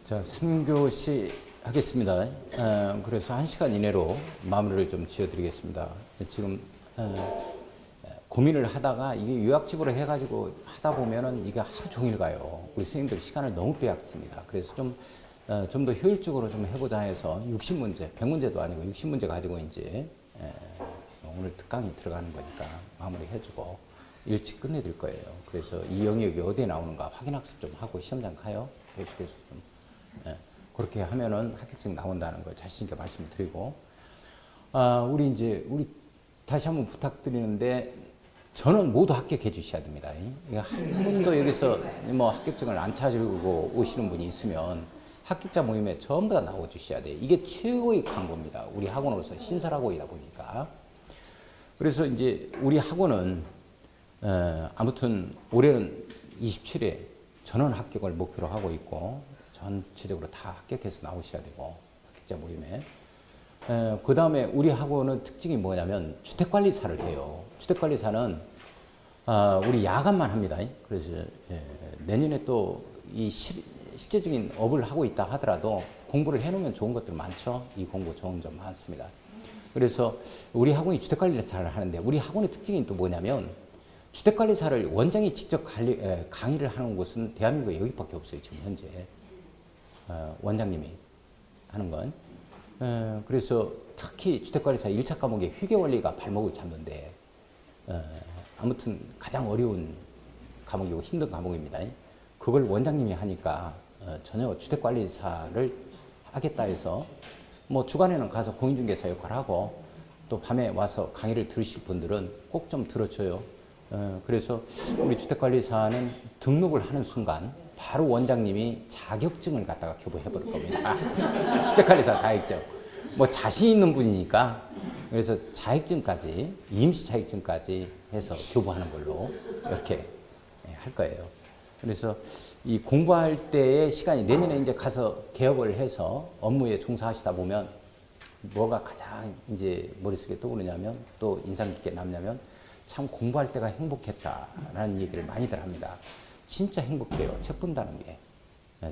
자, 3교시 하겠습니다. 그래서 1시간 이내로 마무리를 좀 지어드리겠습니다. 지금 고민을 하다가 이게 요약집으로 해가지고 하다 보면은 이게 하루 종일 가요. 우리 선생님들 시간을 너무 빼앗습니다. 그래서 좀 더 효율적으로 좀 해보자 해서 60문제, 100문제도 아니고 60문제 가지고 이제 오늘 특강이 들어가는 거니까 마무리 해주고 일찍 끝내드릴 거예요. 그래서 이 영역이 어디에 나오는가 확인학습 좀 하고 시험장 가요. 계속해서 좀 그렇게 하면은 합격증 나온다는 걸 자신 있게 말씀을 드리고, 우리 다시 한번 부탁드리는데 전원 모두 합격해 주셔야 됩니다. 한 분도 여기서 뭐 합격증을 안 찾으고 오시는 분이 있으면 합격자 모임에 전부 다 나와 주셔야 돼요. 이게 최고의 광고입니다. 우리 학원으로서 신설학원이다 보니까. 그래서 이제 우리 학원은 아무튼 올해는 27회 전원 합격을 목표로 하고 있고, 전체적으로 다 합격해서 나오셔야 되고, 합격자 모임에. 그 다음에 우리 학원은 특징이 뭐냐면 주택관리사를 해요. 주택관리사는 우리 야간만 합니다. 그래서 내년에 또 이 실제적인 업을 하고 있다 하더라도 공부를 해놓으면 좋은 것들 많죠. 이 공부 좋은 점 많습니다. 그래서 우리 학원이 주택관리사를 하는데, 우리 학원의 특징이 또 뭐냐면 주택관리사를 원장이 직접 강의를 하는 곳은 대한민국에 여기밖에 없어요. 지금 현재 원장님이 하는 건. 그래서 특히 주택관리사 1차 과목의 회계원리가 발목을 잡는데, 아무튼 가장 어려운 과목이고 힘든 과목입니다. 그걸 원장님이 하니까 전혀 주택관리사를 하겠다 해서 뭐 주간에는 가서 공인중개사 역할을 하고, 또 밤에 와서 강의를 들으실 분들은 꼭 좀 들어줘요. 그래서 우리 주택관리사는 등록을 하는 순간 바로 원장님이 자격증을 갖다가 교부해 버릴 겁니다. 주택관리사 자격증. 뭐 자신 있는 분이니까, 그래서 자격증까지, 임시 자격증까지 해서 교부하는 걸로 이렇게 할 거예요. 그래서 이 공부할 때의 시간이 내년에 이제 가서 개업을 해서 업무에 종사하시다 보면 뭐가 가장 이제 머릿속에 떠오르냐면, 또 인상 깊게 남냐면, 참 공부할 때가 행복했다라는 얘기를 많이들 합니다. 진짜 행복해요. 책 본다는 게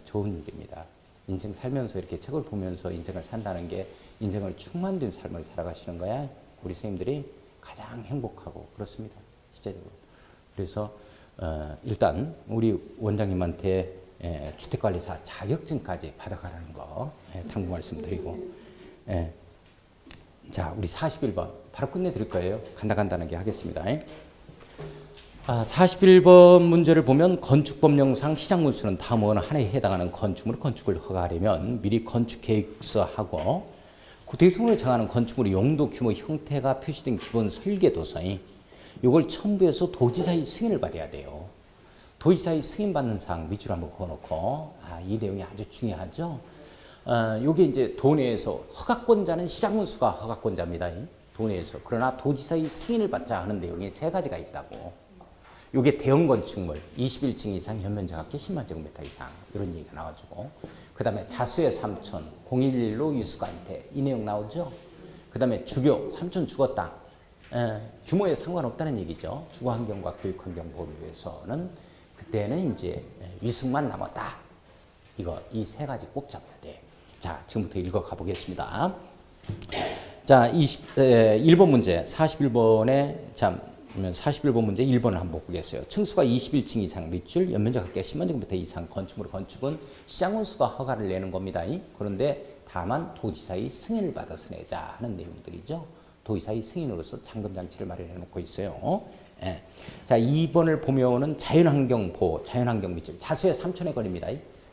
좋은 일입니다. 인생 살면서 이렇게 책을 보면서 인생을 산다는 게 인생을 충만된 삶을 살아가시는 거야. 우리 선생님들이 가장 행복하고 그렇습니다. 실제적으로. 그래서 일단 우리 원장님한테 주택관리사 자격증까지 받아가라는 거 당부 말씀드리고, 자, 우리 41번 바로 끝내드릴 거예요. 간단하게 하겠습니다. 41번 문제를 보면 건축법령상 시장문수는 다음 어느 하나에 해당하는 건축물의 건축을 허가하려면 미리 건축계획서하고 그 대통령이 정하는 건축물의 용도, 규모, 형태가 표시된 기본 설계도서인 이걸 첨부해서 도지사의 승인을 받아야 돼요. 도지사의 승인 받는 사항 밑줄 한번 그어놓고, 이 내용이 아주 중요하죠. 요게 이제 도내에서 허가권자는 시장문수가 허가권자입니다. 도내에서. 그러나 도지사의 승인을 받자 하는 내용이 3가지가 있다고. 요게 대형 건축물 21층 이상 연면적 합계 10만 제곱미터 이상 이런 얘기가 나와주고, 그 다음에 자수의 삼촌 011로 유수관태 이 내용 나오죠. 그 다음에 주교 삼촌 죽었다. 규모에 상관없다는 얘기죠. 주거환경과 교육환경 보호를 위해서는 그때는 이제 위숙만 남았다. 이 3가지 꼭 잡아야 돼. 자, 지금부터 읽어가 보겠습니다. 자, 1번 문제 41번에 41번 문제 1번을 한번 보겠어요. 층수가 21층 이상 밑줄, 연면적 합계 10만 제곱미터 이상 건축물의 건축은 시장문수가 허가를 내는 겁니다. 그런데 다만 도지사의 승인을 받아서 내자 하는 내용들이죠. 도지사의 승인으로서 잠금장치를 마련해 놓고 있어요. 자, 2번을 보면은 자연환경 보호, 자연환경 밑줄, 자수의 3촌에 걸립니다.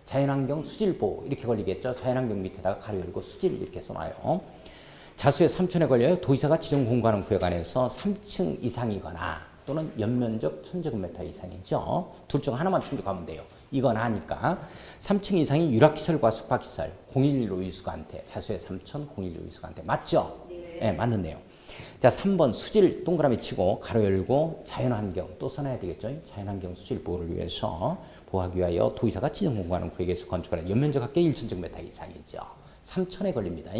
자연환경 수질 보호 이렇게 걸리겠죠. 자연환경 밑에다가 가로 열고 수질 이렇게 써놔요. 자수의 3촌에 걸려요. 도지사가 지정 공부하는 구역 안에서 3층 이상이거나 또는 연면적 1000제곱미터 이상이죠. 둘 중 하나만 충족하면 돼요. 이거나 하니까 3층 이상이 유락시설과 숙박시설 011로 유수관태, 자수의 3촌 011로 유수관태 맞죠? 네, 맞는 내용. 자, 3번 수질 동그라미 치고 가로 열고 자연환경 또 써놔야 되겠죠. 자연환경 수질 보호를 위해서 보호하기 위하여 도지사가 지정 공부하는 구역에서 건축하는 연면적 합계 1000제곱미터 이상이죠. 3촌에 걸립니다.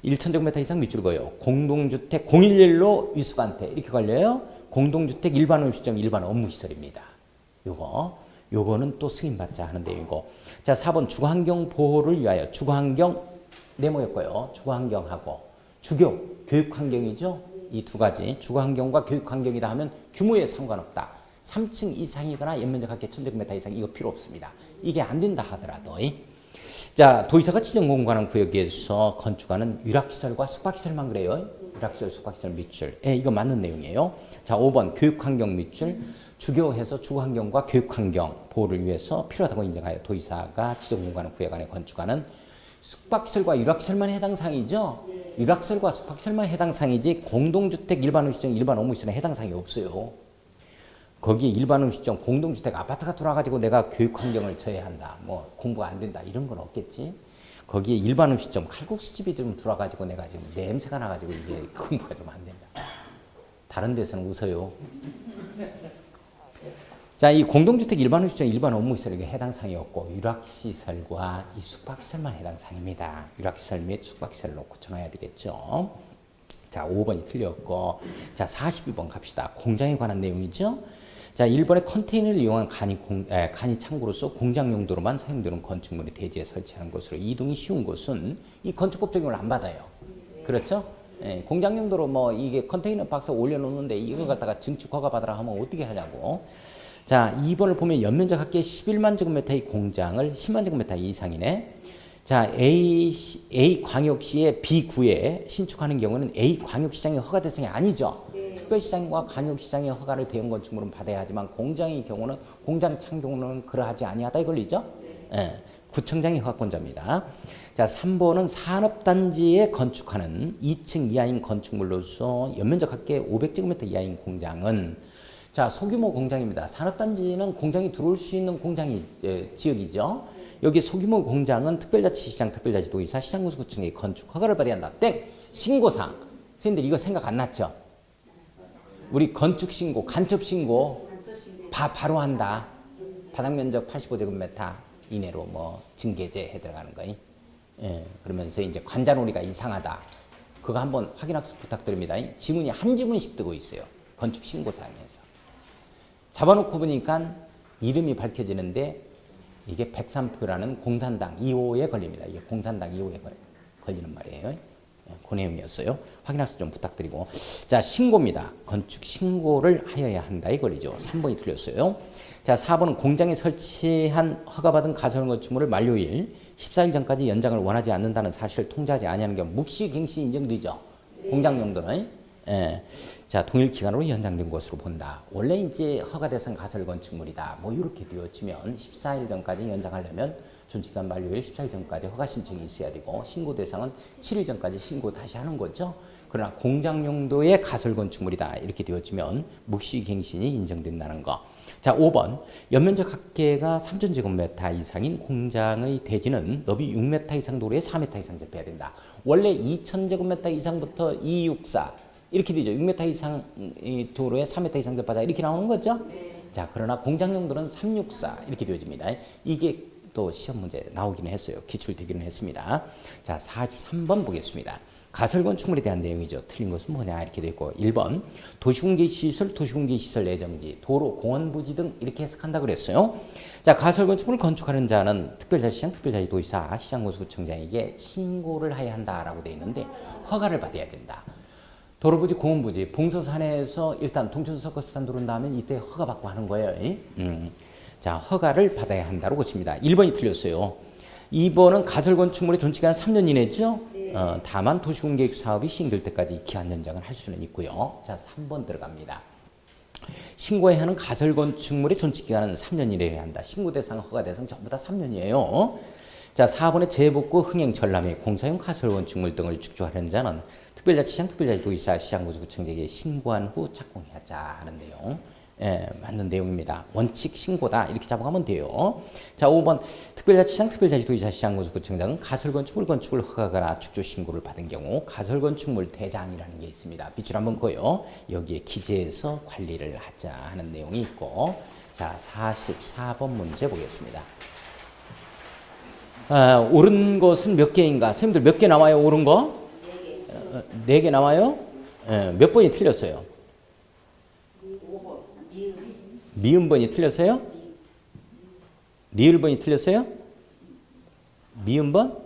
1000제곱미터 이상 밑줄 거예요. 공동주택 011로 유수관태 이렇게 걸려요. 공동주택 일반 음식점 일반 업무시설입니다. 요거 요거는 또 승인받자 하는 내용이고. 자, 4번 주거환경 보호를 위하여. 주거환경 네모였고요. 주거환경하고 주교, 교육환경이죠. 이 두 가지. 주거환경과 교육환경이다 하면 규모에 상관없다. 3층 이상이거나 연면적 합계 1000제곱미터 이상 이거 필요 없습니다. 이게 안 된다 하더라도. 자, 도의사가 지정 공간한 구역에서 건축하는 유락시설과 숙박시설만 그래요. 유락시설, 숙박시설 밑줄. 이거 맞는 내용이에요. 자, 5번 교육환경 밑줄. 주교해서 주거환경과 교육환경 보호를 위해서 필요하다고 인정하여 도의사가 지정 공간한 구역 안에 건축하는 숙박시설과 유락시설만 해당 사항이죠. 유락시설과 숙박시설만 해당 사항이지 공동주택, 일반음식점, 일반 업무시설은 해당 사항이 없어요. 거기에 일반음식점, 공동주택, 아파트가 들어와가지고 내가 교육환경을 처해야 한다. 뭐 공부가 안 된다. 이런 건 없겠지. 거기에 일반음식점, 칼국수집이 좀 들어와가지고 내가 지금 냄새가 나가지고 이게 공부가 좀 안 된다. 다른 데서는 웃어요. 자, 이 공동주택, 일반음식점, 일반 업무시설에게 해당 사항이 없고 유락시설과 이 숙박시설만 해당 사항입니다. 유락시설 및 숙박시설 놓고 정해야 되겠죠. 자, 5번이 틀렸고. 자, 42번 갑시다. 공장에 관한 내용이죠. 자, 1번에 컨테이너를 이용한 간이 창고로서 공장 용도로만 사용되는 건축물의 대지에 설치하는 것으로 이동이 쉬운 곳은 이 건축법 적용을 안 받아요. 그렇죠? 공장 용도로 뭐 이게 컨테이너 박스 올려놓는데 이걸 갖다가 증축 허가 받으라 하면 어떻게 하냐고. 자, 2번을 보면 연면적 합계 11만 제곱미터의 공장을 10만 제곱미터 이상이네. 자, A 광역시의 B9에 신축하는 경우는 A 광역시장의 허가 대상이 아니죠. 특별시장과 광역시장의 허가를 대형 건축물은 받아야 하지만 공장의 경우는 공장 창경은 그러하지 아니하다 이걸리죠. 구청장이 허가권자입니다. 자, 3번은 산업단지에 건축하는 2층 이하인 건축물로서 연면적 합계 500제곱미터 이하인 공장은 자, 소규모 공장입니다. 산업단지는 공장이 들어올 수 있는 공장이 지역이죠. 여기 소규모 공장은 특별자치시장, 특별자치도의사, 시장군수구청의 건축 허가를 받아야 한다. 땡! 신고사항. 선생님들 이거 생각 안 났죠? 우리 건축신고, 간첩신고 바로 한다. 바닥면적 85제곱미터 이내로 뭐 증계제 해 들어가는 거니. 그러면서 이제 관자놀이가 이상하다. 그거 한번 확인학습 부탁드립니다. 지문이 한 지문씩 뜨고 있어요. 건축신고사항에서. 잡아놓고 보니까 이름이 밝혀지는데 이게 103표라는 공산당 2호에 걸립니다. 이게 공산당 2호에 걸리는 말이에요. 그 내용이었어요. 확인학습 좀 부탁드리고. 자, 신고입니다. 건축 신고를 하여야 한다 이 걸리죠. 3번이 틀렸어요. 자, 4번은 공장에 설치한 허가받은 가설 건축물을 만료일 14일 전까지 연장을 원하지 않는다는 사실을 통지하지 아니하는 경우 묵시갱신 인정되죠. 공장 용도는. 자, 동일 기간으로 연장된 것으로 본다. 원래 이제 허가 대상 가설 건축물이다. 뭐 이렇게 되어지면 14일 전까지 연장하려면 준시간 만료일 14일 전까지 허가 신청이 있어야 되고 신고 대상은 7일 전까지 신고 다시 하는 거죠. 그러나 공장 용도의 가설 건축물이다. 이렇게 되어지면 묵시갱신이 인정된다는 거. 자, 5번. 연면적 합계가 3,000제곱미터 이상인 공장의 대지는 너비 6m 이상 도로에 4m 이상 접해야 된다. 원래 2,000제곱미터 이상부터 264 이렇게 되죠. 6m 이상 도로에 3m 이상 접하자 이렇게 나오는 거죠. 자, 그러나 공장 용도는 364 이렇게 되어집니다. 이게 또 시험 문제 나오기는 했어요. 기출되기는 했습니다. 자, 43번 보겠습니다. 가설 건축물에 대한 내용이죠. 틀린 것은 뭐냐 이렇게 되어 있고 1번 도시공개시설, 도시공개시설 예정지, 도로, 공원 부지 등 이렇게 해석한다 그랬어요. 자, 가설 건축물을 건축하는 자는 특별자치시장, 특별자치도의사, 시장군수구청장에게 신고를 해야 한다라고 되어 있는데 허가를 받아야 된다. 도로부지, 공원부지, 봉서산에서 일단 동춘 서커스산 들어온 다음에 이때 허가 받고 하는 거예요. 자, 허가를 받아야 한다고 고칩니다. 1번이 틀렸어요. 2번은 가설 건축물의 존치기간 3년 이내죠. 다만 도시공개획 사업이 시행될 때까지 기한 연장을 할 수는 있고요. 자, 3번 들어갑니다. 신고해야 하는 가설 건축물의 존치기간은 3년 이내여야 한다. 신고 대상, 허가 대상 전부 다 3년이에요. 자, 4번의 재복구, 흥행, 전람회, 공사용 가설 건축물 등을 축조하는 자는 특별자치시장, 특별자치도의사, 시장군수구청장에게 신고한 후 착공하자 하는 내용. 맞는 내용입니다. 원칙 신고다 이렇게 잡아가면 돼요. 자, 5번 특별자치시장, 특별자치도의사, 시장군수구청장은 가설건축물 건축을 허가하거나 축조 신고를 받은 경우 가설건축물 대장이라는 게 있습니다. 비출 한번 보여. 여기에 기재해서 관리를 하자 하는 내용이 있고. 자, 44번 문제 보겠습니다. 옳은 것은 몇 개인가? 선생님들 몇 개 나와요? 옳은 거? 4개 나와요? 몇 번이 틀렸어요? 미음 번이 틀렸어요? 리을번이 틀렸어요? 미음번?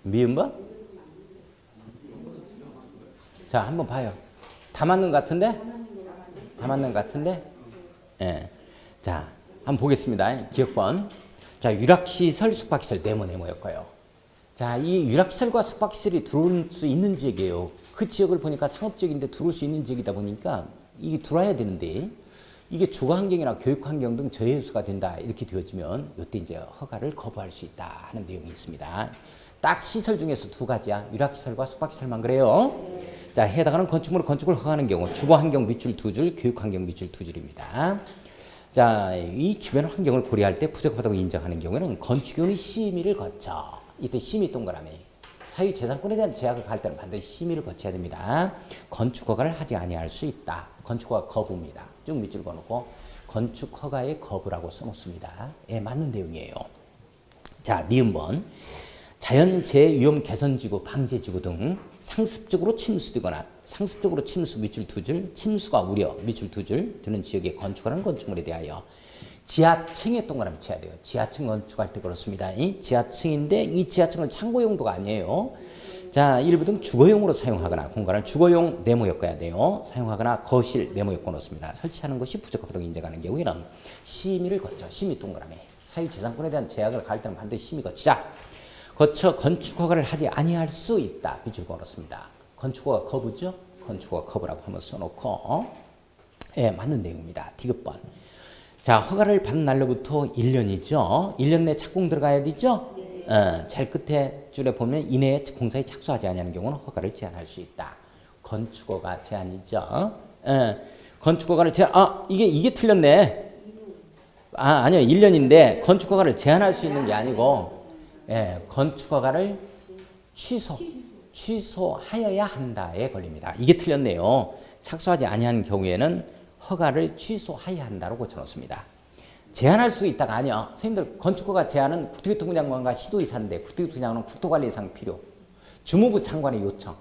미음번? 자, 한번 봐요. 다 맞는 것 같은데? 다 맞는 것 같은데? 예. 자, 한번 보겠습니다. 기억번. 자, 유락시설, 숙박시설, 네모였고요. 자, 이 유락시설과 숙박시설이 들어올 수 있는 지역이에요. 그 지역을 보니까 상업지역인데 들어올 수 있는 지역이다 보니까 이게 들어와야 되는데 이게 주거환경이나 교육환경 등 저해수가 된다 이렇게 되어지면 이때 이제 허가를 거부할 수 있다 하는 내용이 있습니다. 딱 시설 중에서 두 가지야. 유락시설과 숙박시설만 그래요. 자, 해당하는 건축물을 건축을 허가하는 경우 주거환경 밑줄 두 줄, 교육환경 밑줄 두 줄입니다. 자, 이 주변 환경을 고려할 때 부적합하다고 인정하는 경우에는 건축위원회 심의를 거쳐. 이때 심의 동그라미. 사유재산권에 대한 제약을 가할 때는 반드시 심의를 거쳐야 됩니다. 건축허가를 하지 아니할 수 있다. 건축허가 거부입니다. 쭉 밑줄 그어놓고 건축허가의 거부라고 써놓습니다. 예, 맞는 내용이에요. 자, 니은번. 자연재해 위험 개선지구, 방제지구 등 상습적으로 침수되거나 상습적으로 침수 밑줄 두 줄, 침수가 우려 밑줄 두 줄 되는 지역에 건축하는 건축물에 대하여 지하층에 동그라미 쳐야 돼요. 지하층 건축할 때 그렇습니다. 이 지하층인데 이 지하층은 창고 용도가 아니에요. 자, 일부 등 주거용으로 사용하거나 공간을 주거용 네모 엮어야 돼요. 사용하거나 거실 네모 엮어 놓습니다. 설치하는 것이 부적합하다고 인정하는 경우에는 심의를 거쳐. 심의 동그라미. 사유재산권에 대한 제약을 가할 때는 반드시 심의 거치자. 거쳐 건축허가를 하지 아니할 수 있다. 밑줄 그어놓습니다. 건축허가 거부죠? 건축허가 거부라고 한번 써놓고 예, 맞는 내용입니다. 디귿번. 자, 허가를 받은 날로부터 1년이죠. 1년 내 착공 들어가야 되죠? 제일 끝에 줄에 보면 이내에 공사에 착수하지 않냐는 경우는 허가를 제한할 수 있다. 건축허가 제한이죠. 건축허가를 제한, 이게 틀렸네. 아니요. 1년인데 건축허가를 제한할 수 있는 게 아니고 건축허가를 취소하여야 한다에 걸립니다. 이게 틀렸네요. 착수하지 아니한 경우에는 허가를 취소하여야 한다고 고쳐놓습니다. 제한할 수 있다가 아니야. 선생님들 건축허가 제한은 국토교통부 장관과 시도지사인데 국토교통부 장관은 국토관리상 필요. 주무부 장관의 요청.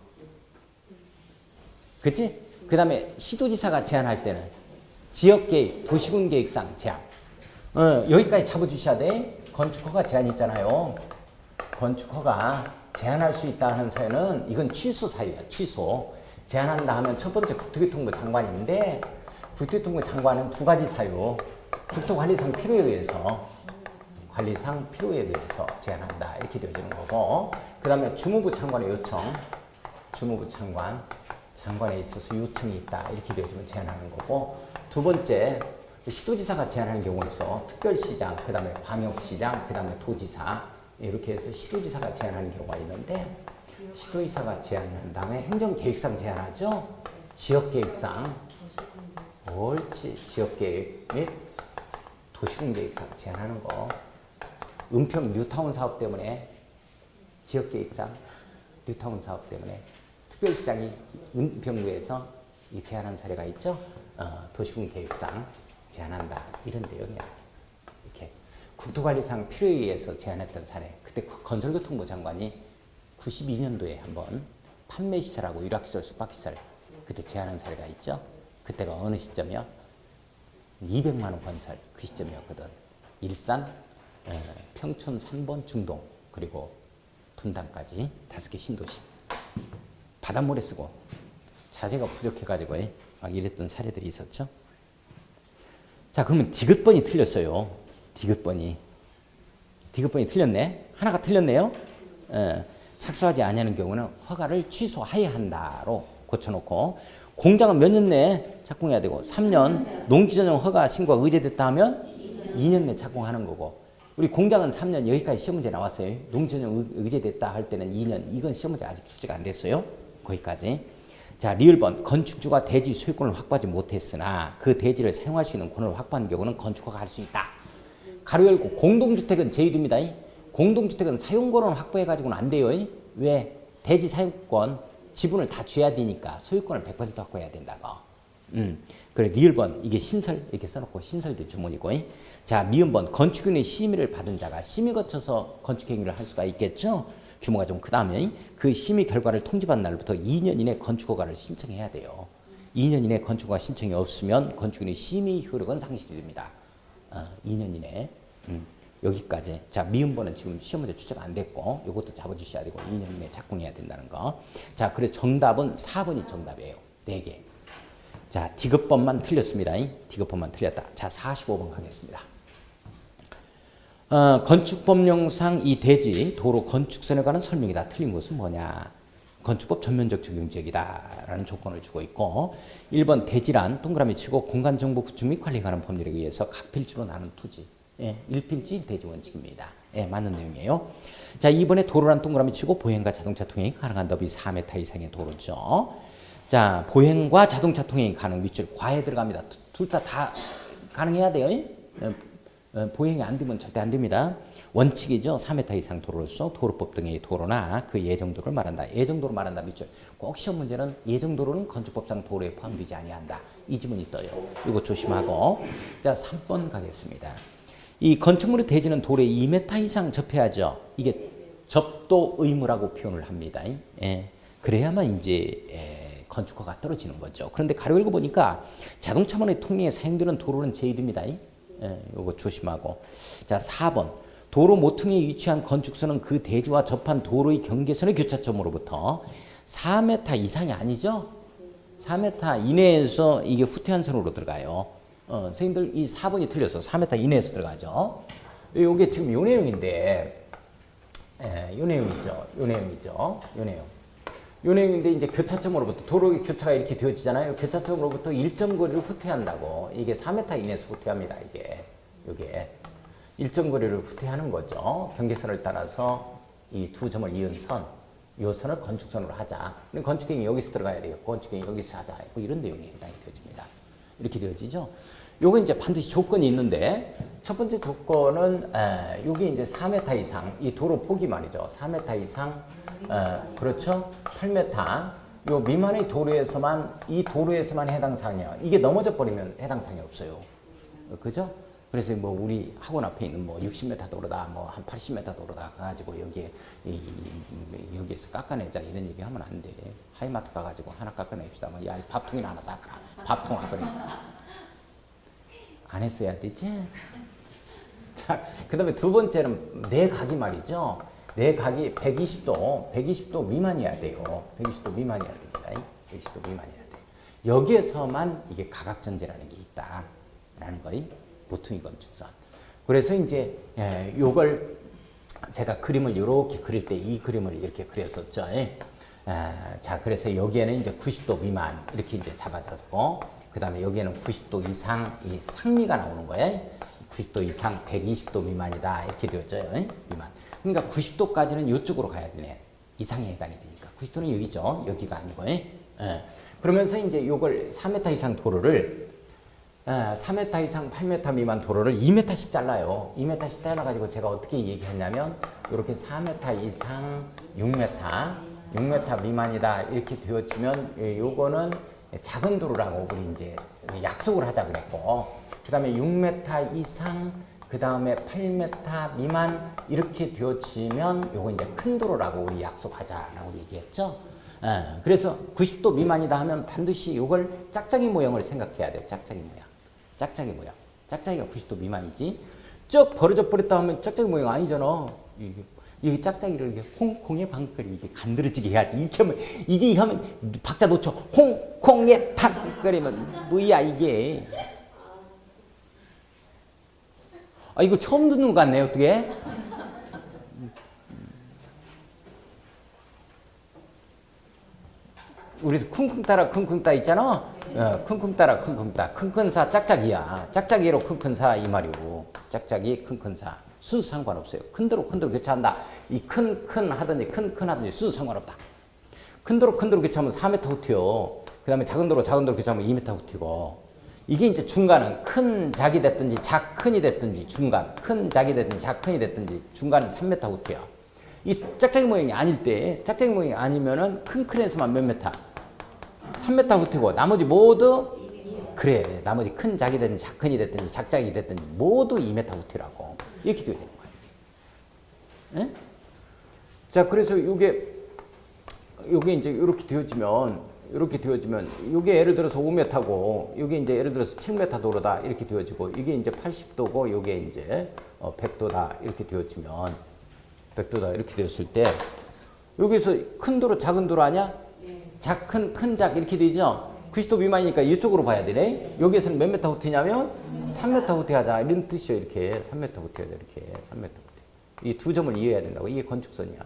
그치? 그 다음에 시도지사가 제한할 때는 지역계획, 도시군계획상 제한. 여기까지 잡아주셔야 돼. 건축허가 제한이 있잖아요. 건축허가 제한할 수 있다 하는 사유는 이건 취소 사유야. 취소. 제한한다 하면 첫 번째 국토교통부 장관인데 국토교통부 장관은 두 가지 사유. 국토관리상 필요에 의해서 제한한다. 이렇게 되어지는 거고 그 다음에 주무부 장관의 요청. 주무부 장관에 있어서 요청이 있다. 이렇게 되어지면 제한하는 거고 두 번째 시도지사가 제한하는 경우가 있어. 특별시장, 그 다음에 광역시장, 그 다음에 도지사 이렇게 해서 시도지사가 제한하는 경우가 있는데 시도지사가 제한한 다음에 행정계획상 제한하죠. 지역계획상 옳지. 지역계획 및 도시군계획상 제한하는 거. 은평 뉴타운 사업 때문에 지역계획상 뉴타운 사업 때문에 특별시장이 은평구에서 제한한 사례가 있죠. 도시군계획상 제한한다. 이런 내용이야. 이렇게 국토관리상 필요에 의해서 제한했던 사례. 그때 건설교통부 장관이 92년도에 한번 판매시설하고 유락시설, 숙박시설 그때 제한한 사례가 있죠. 그때가 어느 시점이요? 200만 원 건설 그 시점이었거든. 일산, 평촌 3번 중동 그리고 분당까지 5개 신도시 바닷물에 쓰고 자재가 부족해가지고 막 이랬던 사례들이 있었죠. 자, 그러면 디귿번이 틀렸어요. 디귿번이 틀렸네. 하나가 틀렸네요. 착수하지 아니하는 경우는 허가를 취소해야 한다로 고쳐놓고 공장은 몇 년 내에 착공해야 되고 3년 농지전용 허가 신고가 의제됐다 하면 2년 내에 착공하는 거고 우리 공장은 3년 여기까지 시험 문제 나왔어요. 농지전용 의제됐다 할 때는 2년 이건 시험 문제 아직 출제가 안 됐어요. 거기까지. 자, 리을번 건축주가 대지 소유권을 확보하지 못했으나 그 대지를 사용할 수 있는 권한을 확보한 경우는 건축허가 할 수 있다. 가로 열고 공동주택은 제외됩니다. 공동주택은 사용권을 확보해가지고는 안 돼요. 왜? 대지 사용권 지분을 다 줘야 되니까 소유권을 100% 확보해야 된다고. 그래 리을번 이게 신설 이렇게 써놓고 신설도 주문이고. 자, 미음번 건축위원회 심의를 받은 자가 심의 거쳐서 건축행위를 할 수가 있겠죠. 규모가 좀 크다면 그 심의 결과를 통지받은 날부터 2년 이내 건축허가를 신청해야 돼요. 2년 이내 건축허가 신청이 없으면 건축인의 심의 효력은 상실이 됩니다. 2년 이내. 여기까지. 자, 미음번은 지금 시험 문제 출제가 안 됐고 이것도 잡아주셔야 되고 2년 이내 작성해야 된다는 거. 자, 그래서 정답은 4번이 정답이에요. 4개. 자, 디귿번만 틀렸습니다. 디귿번만 틀렸다. 자, 45번 가겠습니다. 건축법령상 이 대지 도로 건축선에 관한 설명이다. 틀린 것은 뭐냐? 건축법 전면적 적용지역이다 라는 조건을 주고 있고 1번 대지란 동그라미 치고 공간정보 구축 및 관리에 관한 법률에 의해서 각 필지로 나눈 토지. 예, 1필지 대지 원칙입니다. 예, 맞는 내용이에요. 자, 2번에 도로란 동그라미 치고 보행과 자동차 통행이 가능한 더비 4m 이상의 도로죠. 자, 보행과 자동차 통행이 가능 밑줄 과에 들어갑니다. 둘 다 가능해야 돼요. 보행이 안 되면 절대 안 됩니다. 원칙이죠. 4m 이상 도로로서 도로법 등의 도로나 그 예정도를 말한다. 예정도를 말한다. 밑줄. 꼭 시험 문제는 예정도로는 건축법상 도로에 포함되지 아니한다. 이 지문이 떠요. 이거 조심하고. 자, 3번 가겠습니다. 이 건축물의 대지는 도로에 2m 이상 접해야죠. 이게 접도 의무라고 표현을 합니다. 예. 그래야만 이제 건축허가 떨어지는 거죠. 그런데 가로 읽어보니까 자동차만의 통행에 사용되는 도로는 제외됩니다. 요거 조심하고. 자, 4번. 도로 모퉁이에 위치한 건축선은 그 대지와 접한 도로의 경계선의 교차점으로부터 4m 이상이 아니죠? 4m 이내에서 이게 후퇴한 선으로 들어가요. 선생님들 이 4번이 틀렸어. 4m 이내에서 들어가죠. 요게 지금 요 내용인데, 요 내용이죠. 요 내용이죠. 요 내용. 요 내용인데 이제 교차점으로부터 도로의 교차가 이렇게 되어지잖아요. 교차점으로부터 일정 거리를 후퇴한다고. 이게 4m 이내에서 후퇴합니다. 요게 일정 거리를 후퇴하는 거죠. 경계선을 따라서 이 두 점을 이은 선, 요 선을 건축선으로 하자. 건축행위 여기서 들어가야 되겠고 건축행위 여기서 하자. 뭐 이런 내용이 해당이 되어집니다. 이렇게 되어지죠. 요거 이제 반드시 조건이 있는데 첫 번째 조건은 요게 이제 4m 이상 이 도로 폭이 말이죠. 4m 이상 그렇죠. 8m 요 미만의 도로에서만 이 도로에서만 해당 사항이야. 이게 넘어져 버리면 해당 사항이 없어요. 그죠? 그래서 뭐 우리 학원 앞에 있는 뭐 60m 도로다, 뭐 한 80m 도로다 가가지고 여기에 여기에서 깎아내자 이런 얘기 하면 안 돼. 하이마트 가가지고 하나 깎아냅시다. 뭐 야, 밥통이나 하나 사거라. 밥통 하거래. 안 했어야 되지? 자, 그 다음에 두 번째는 내각이 말이죠. 내각이 120도 미만이어야 돼요. 120도 미만이어야 됩니다. 120도 미만이어야 돼. 여기에서만 이게 가각전제라는 게 있다라는 거예요. 모퉁이 건축선. 그래서 이제 요걸 제가 그림을 이렇게 그릴 때 이 그림을 이렇게 그렸었죠. 자, 그래서 여기에는 이제 90도 미만 이렇게 이제 잡아졌고, 그 다음에 여기에는 90도 이상 이 상미가 나오는 거예요. 90도 이상 120도 미만이다 이렇게 되었죠. 미만. 그러니까 90도까지는 이쪽으로 가야 되네. 이상에 해당이 되니까. 90도는 여기죠. 여기가 아니고. 그러면서 이제 요걸 4m 이상 도로를 3m 이상 8m 미만 도로를 2m씩 잘라요. 2m씩 잘라가지고 제가 어떻게 얘기했냐면 이렇게 4m 이상 6m 미만이다 이렇게 되어지면 요거는 작은 도로라고 우리 이제 약속을 하자 그랬고, 그 다음에 6m 이상 그 다음에 8m 미만 이렇게 되어지면 요거 이제 큰 도로라고 우리 약속하자라고 얘기했죠. 그래서 90도 미만이다 하면 반드시 요걸 짝짝이 모형을 생각해야 돼요. 짝짝이 모양. 짝짝이가 90도 미만이지. 쭉 벌어져 버렸다 하면 짝짝이 모양 아니잖아. 이게 짝짝이를 이게 홍콩의 방글이 이게 간드러지게 해야지. 이게 하면 박자 놓쳐. 홍콩의 방글이면 뭐야 이게. 이거 처음 듣는 것 같네 어떻게? 우리 쿵쿵 따라 쿵쿵 따 있잖아. 쿵쿵 따라 쿵쿵 따. 쿵큰사 짝짝이야. 짝짝이로 쿵큰사 이 말이고. 짝짝이 쿵큰사. 순수 상관없어요. 큰도로 교차한다. 이 큰 하든지 순수 상관없다. 큰도로 교차하면 4m 후퇴요. 그 다음에 작은 도로 교차하면 2m 후퇴고. 이게 이제 중간은 큰 작이 됐든지 작큰이 됐든지 중간. 큰 작이 됐든지 작큰이 됐든지 중간은 3m 후퇴야. 이 짝짝이 모양이 아닐 때, 짝짝이 모양이 아니면은 큰에서만 몇 메타? 3m 후퇴고, 나머지 모두, 그래, 나머지 큰 작이 됐든지 작큰이 됐든지 작작이 됐든지 모두 2m 후퇴라고. 이렇게 되어지는 거예요. 예? 자, 그래서 요게 이제 이렇게 되어지면, 이렇게 되어지면 이게 예를 들어서 5m고 이게 이제 예를 들어서 7m 도로다 이렇게 되어지고 이게 이제 80도고 이게 이제 100도다 이렇게 되어지면 100도다 이렇게 되었을 때 여기서 큰 도로 작은 도로 아니야? 큰 작 이렇게 되죠? 90도 미만이니까 이쪽으로 봐야 되네. 여기에서는 몇 미터 후퇴냐면 3m 후퇴하자 이런 뜻이에요. 이렇게 3m 후퇴하자 이렇게 3m 후퇴. 이 두 점을 이해해야 된다고. 이게 건축선이야.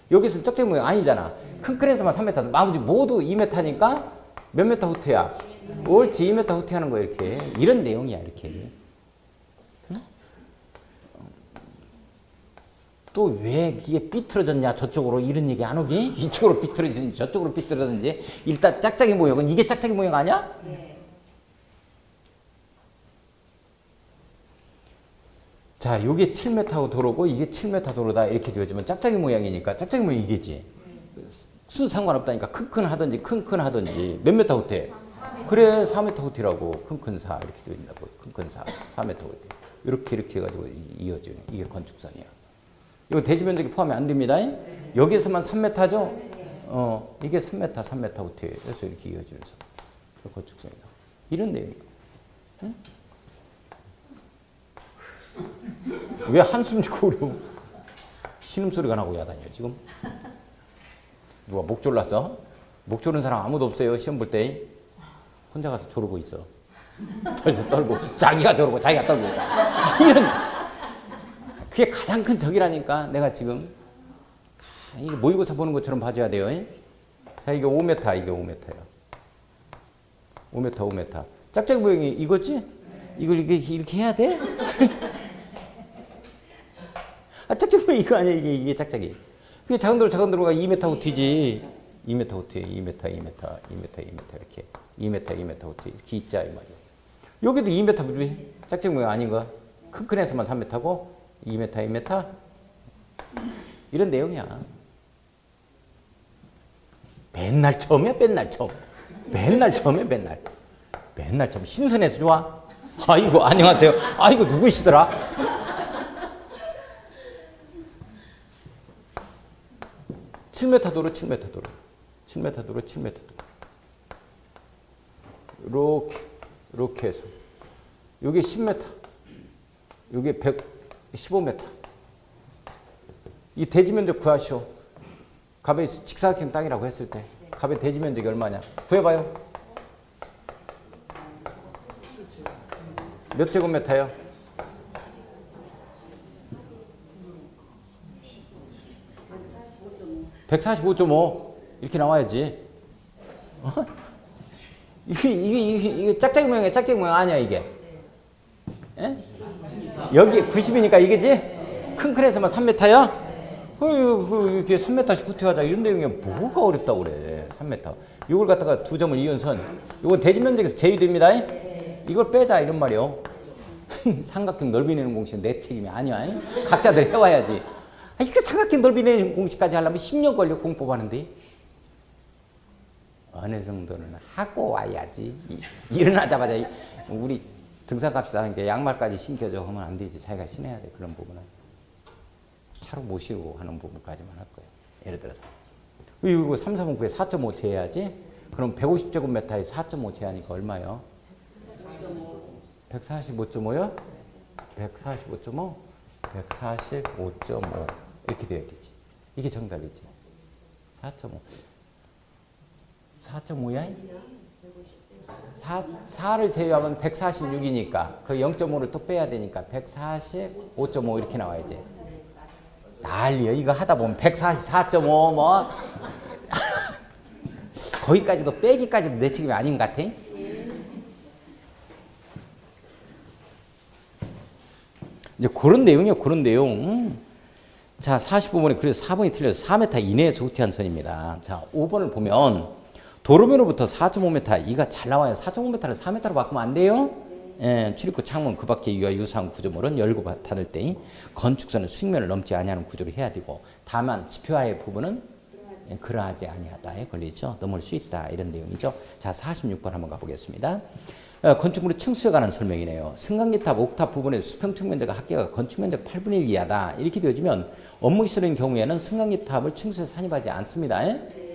여기서는 쩍쩍이 모양 아니잖아. 큰 큰에서만 3m. 나머지 모두 2m니까 몇 미터 후퇴야? 옳지 2m 후퇴하는 거야 이렇게. 이런 내용이야 이렇게. 또 왜 이게 삐뚤어졌냐 저쪽으로 이런 얘기 안 오기? 이쪽으로 삐뚤어지든지 저쪽으로 삐뚤어졌는지 일단 짝짝이 모형은 이게 짝짝이 모형 아니야? 네. 자, 요게 7m 도로고 이게 7m 도로다 이렇게 되어지면 짝짝이 모양이니까 짝짝이 모양 이게지. 순 상관없다니까 큰 하든지 큰 하든지 몇 미터 후퇴? 그래 4m 후퇴라고 큰 4 이렇게 되어 있다고 큰 4, 4m 후퇴 이렇게 해가지고 이어지는 이게 건축선이야. 이거 대지 면적이 포함이 안 됩니다. 네. 여기에서만 3m죠? 네. 이게 3m 후퇴해서 이렇게 이어지면서 건축선이다. 이런 내용이에요. 응? 왜 한숨 쉬고 그러고 신음소리가 나고 야단이야 지금? 누가 목 졸랐어? 목 졸은 사람 아무도 없어요. 시험 볼 때 혼자 가서 조르고 있어. 떨고 자기가 조르고 자기가 떨고 이런 그게 가장 큰 적이라니까. 내가 지금 이게 모의고사 보는 것처럼 봐줘야 돼요. 자, 이게 5m, 이게 5m야. 5m. 짝짝이 모양이 이거지? 이걸 이렇게 해야 돼? 아, 짝짝이 모양 이거 아니야, 이게 짝짝이. 그게 작은 도로가 2m 후퇴지. 2m 후퇴, 2m 이렇게. 2m 후퇴 이렇게 있자, 이 말이야. 여기도 2m 짝짝이 모양 아닌가? 큰 애서만 3m고 2m 이런 내용이야. 맨날 처음이야. 맨날 처음 신선해서 좋아. 아이고 안녕하세요. 아이고 누구시더라? (7m) 도로 7m 도로 이렇게 해서 요게 10m 요게 15m. 이 대지 면적 구하시오. 갑의 직사각형 땅이라고 했을 때 갑의 대지 면적이 얼마냐? 구해봐요. 몇 제곱미터요? 145.5 이렇게 나와야지. 이게 짝짝이 모양이야. 짝짝이 모양 아니야 이게. 에? 여기 90이니까 이게지? 큰 큰에서만 3m야? 이렇게 3m씩 후퇴하자 이런 내용이 뭐가 어렵다고 그래. 3m. 이걸 갖다가 두 점을 이은 선. 이건 대지 면적에서 제외됩니다. 이걸 빼자 이런 말이요. 삼각형 넓이 내는 공식은 내 책임이 아니야. 각자들 해와야지. 이거 삼각형 넓이 내는 공식까지 하려면 10년 걸려 공법하는데. 어느 정도는 하고 와야지. 일어나자마자 우리 등산 갑시다 하니까 양말까지 신겨줘 하면 안 되지. 자기가 신어야 돼. 그런 부분은. 차로 모시고 하는 부분까지만 할 거예요. 예를 들어서. 이거 3, 4분 9에 4.5 제해야지. 그럼 150제곱미터에 4.5 제하니까 얼마요? 145.5요? 145.5? 145.5 이렇게 되었겠지. 이게 정답이지. 4.5. 4.5야? 4를 제외하면 146이니까 그 0.5를 또 빼야 되니까 145.5 이렇게 나와야지. 난리야. 이거 하다 보면 144.5 뭐 거기까지도 빼기까지도 내 책임이 아닌 것 같아. 이제 그런 내용이요. 그런 내용. 자, 45번에 그래서 4번이 틀려서 4m 이내에서 후퇴한 선입니다. 자, 5번을 보면 도로면으로부터 4.5m 이가 잘 나와요. 4.5m를 4m로 바꾸면 안 돼요. 예, 출입구 창문 그 밖에 이와 유사한 구조물은 열고 닫을 때 건축선은 수직면을 넘지 아니하는 구조로 해야 되고 다만 지표하의 부분은 그러하지 아니하다에 걸리죠. 넘을 수 있다 이런 내용이죠. 자, 46번 한번 가보겠습니다. 건축물의 층수에 관한 설명이네요. 승강기탑, 옥탑 부분의 수평층 면적 합계가 건축 면적 8분의 1 이하다 이렇게 되어지면 업무시설인 경우에는 승강기탑을 층수에 산입하지 않습니다.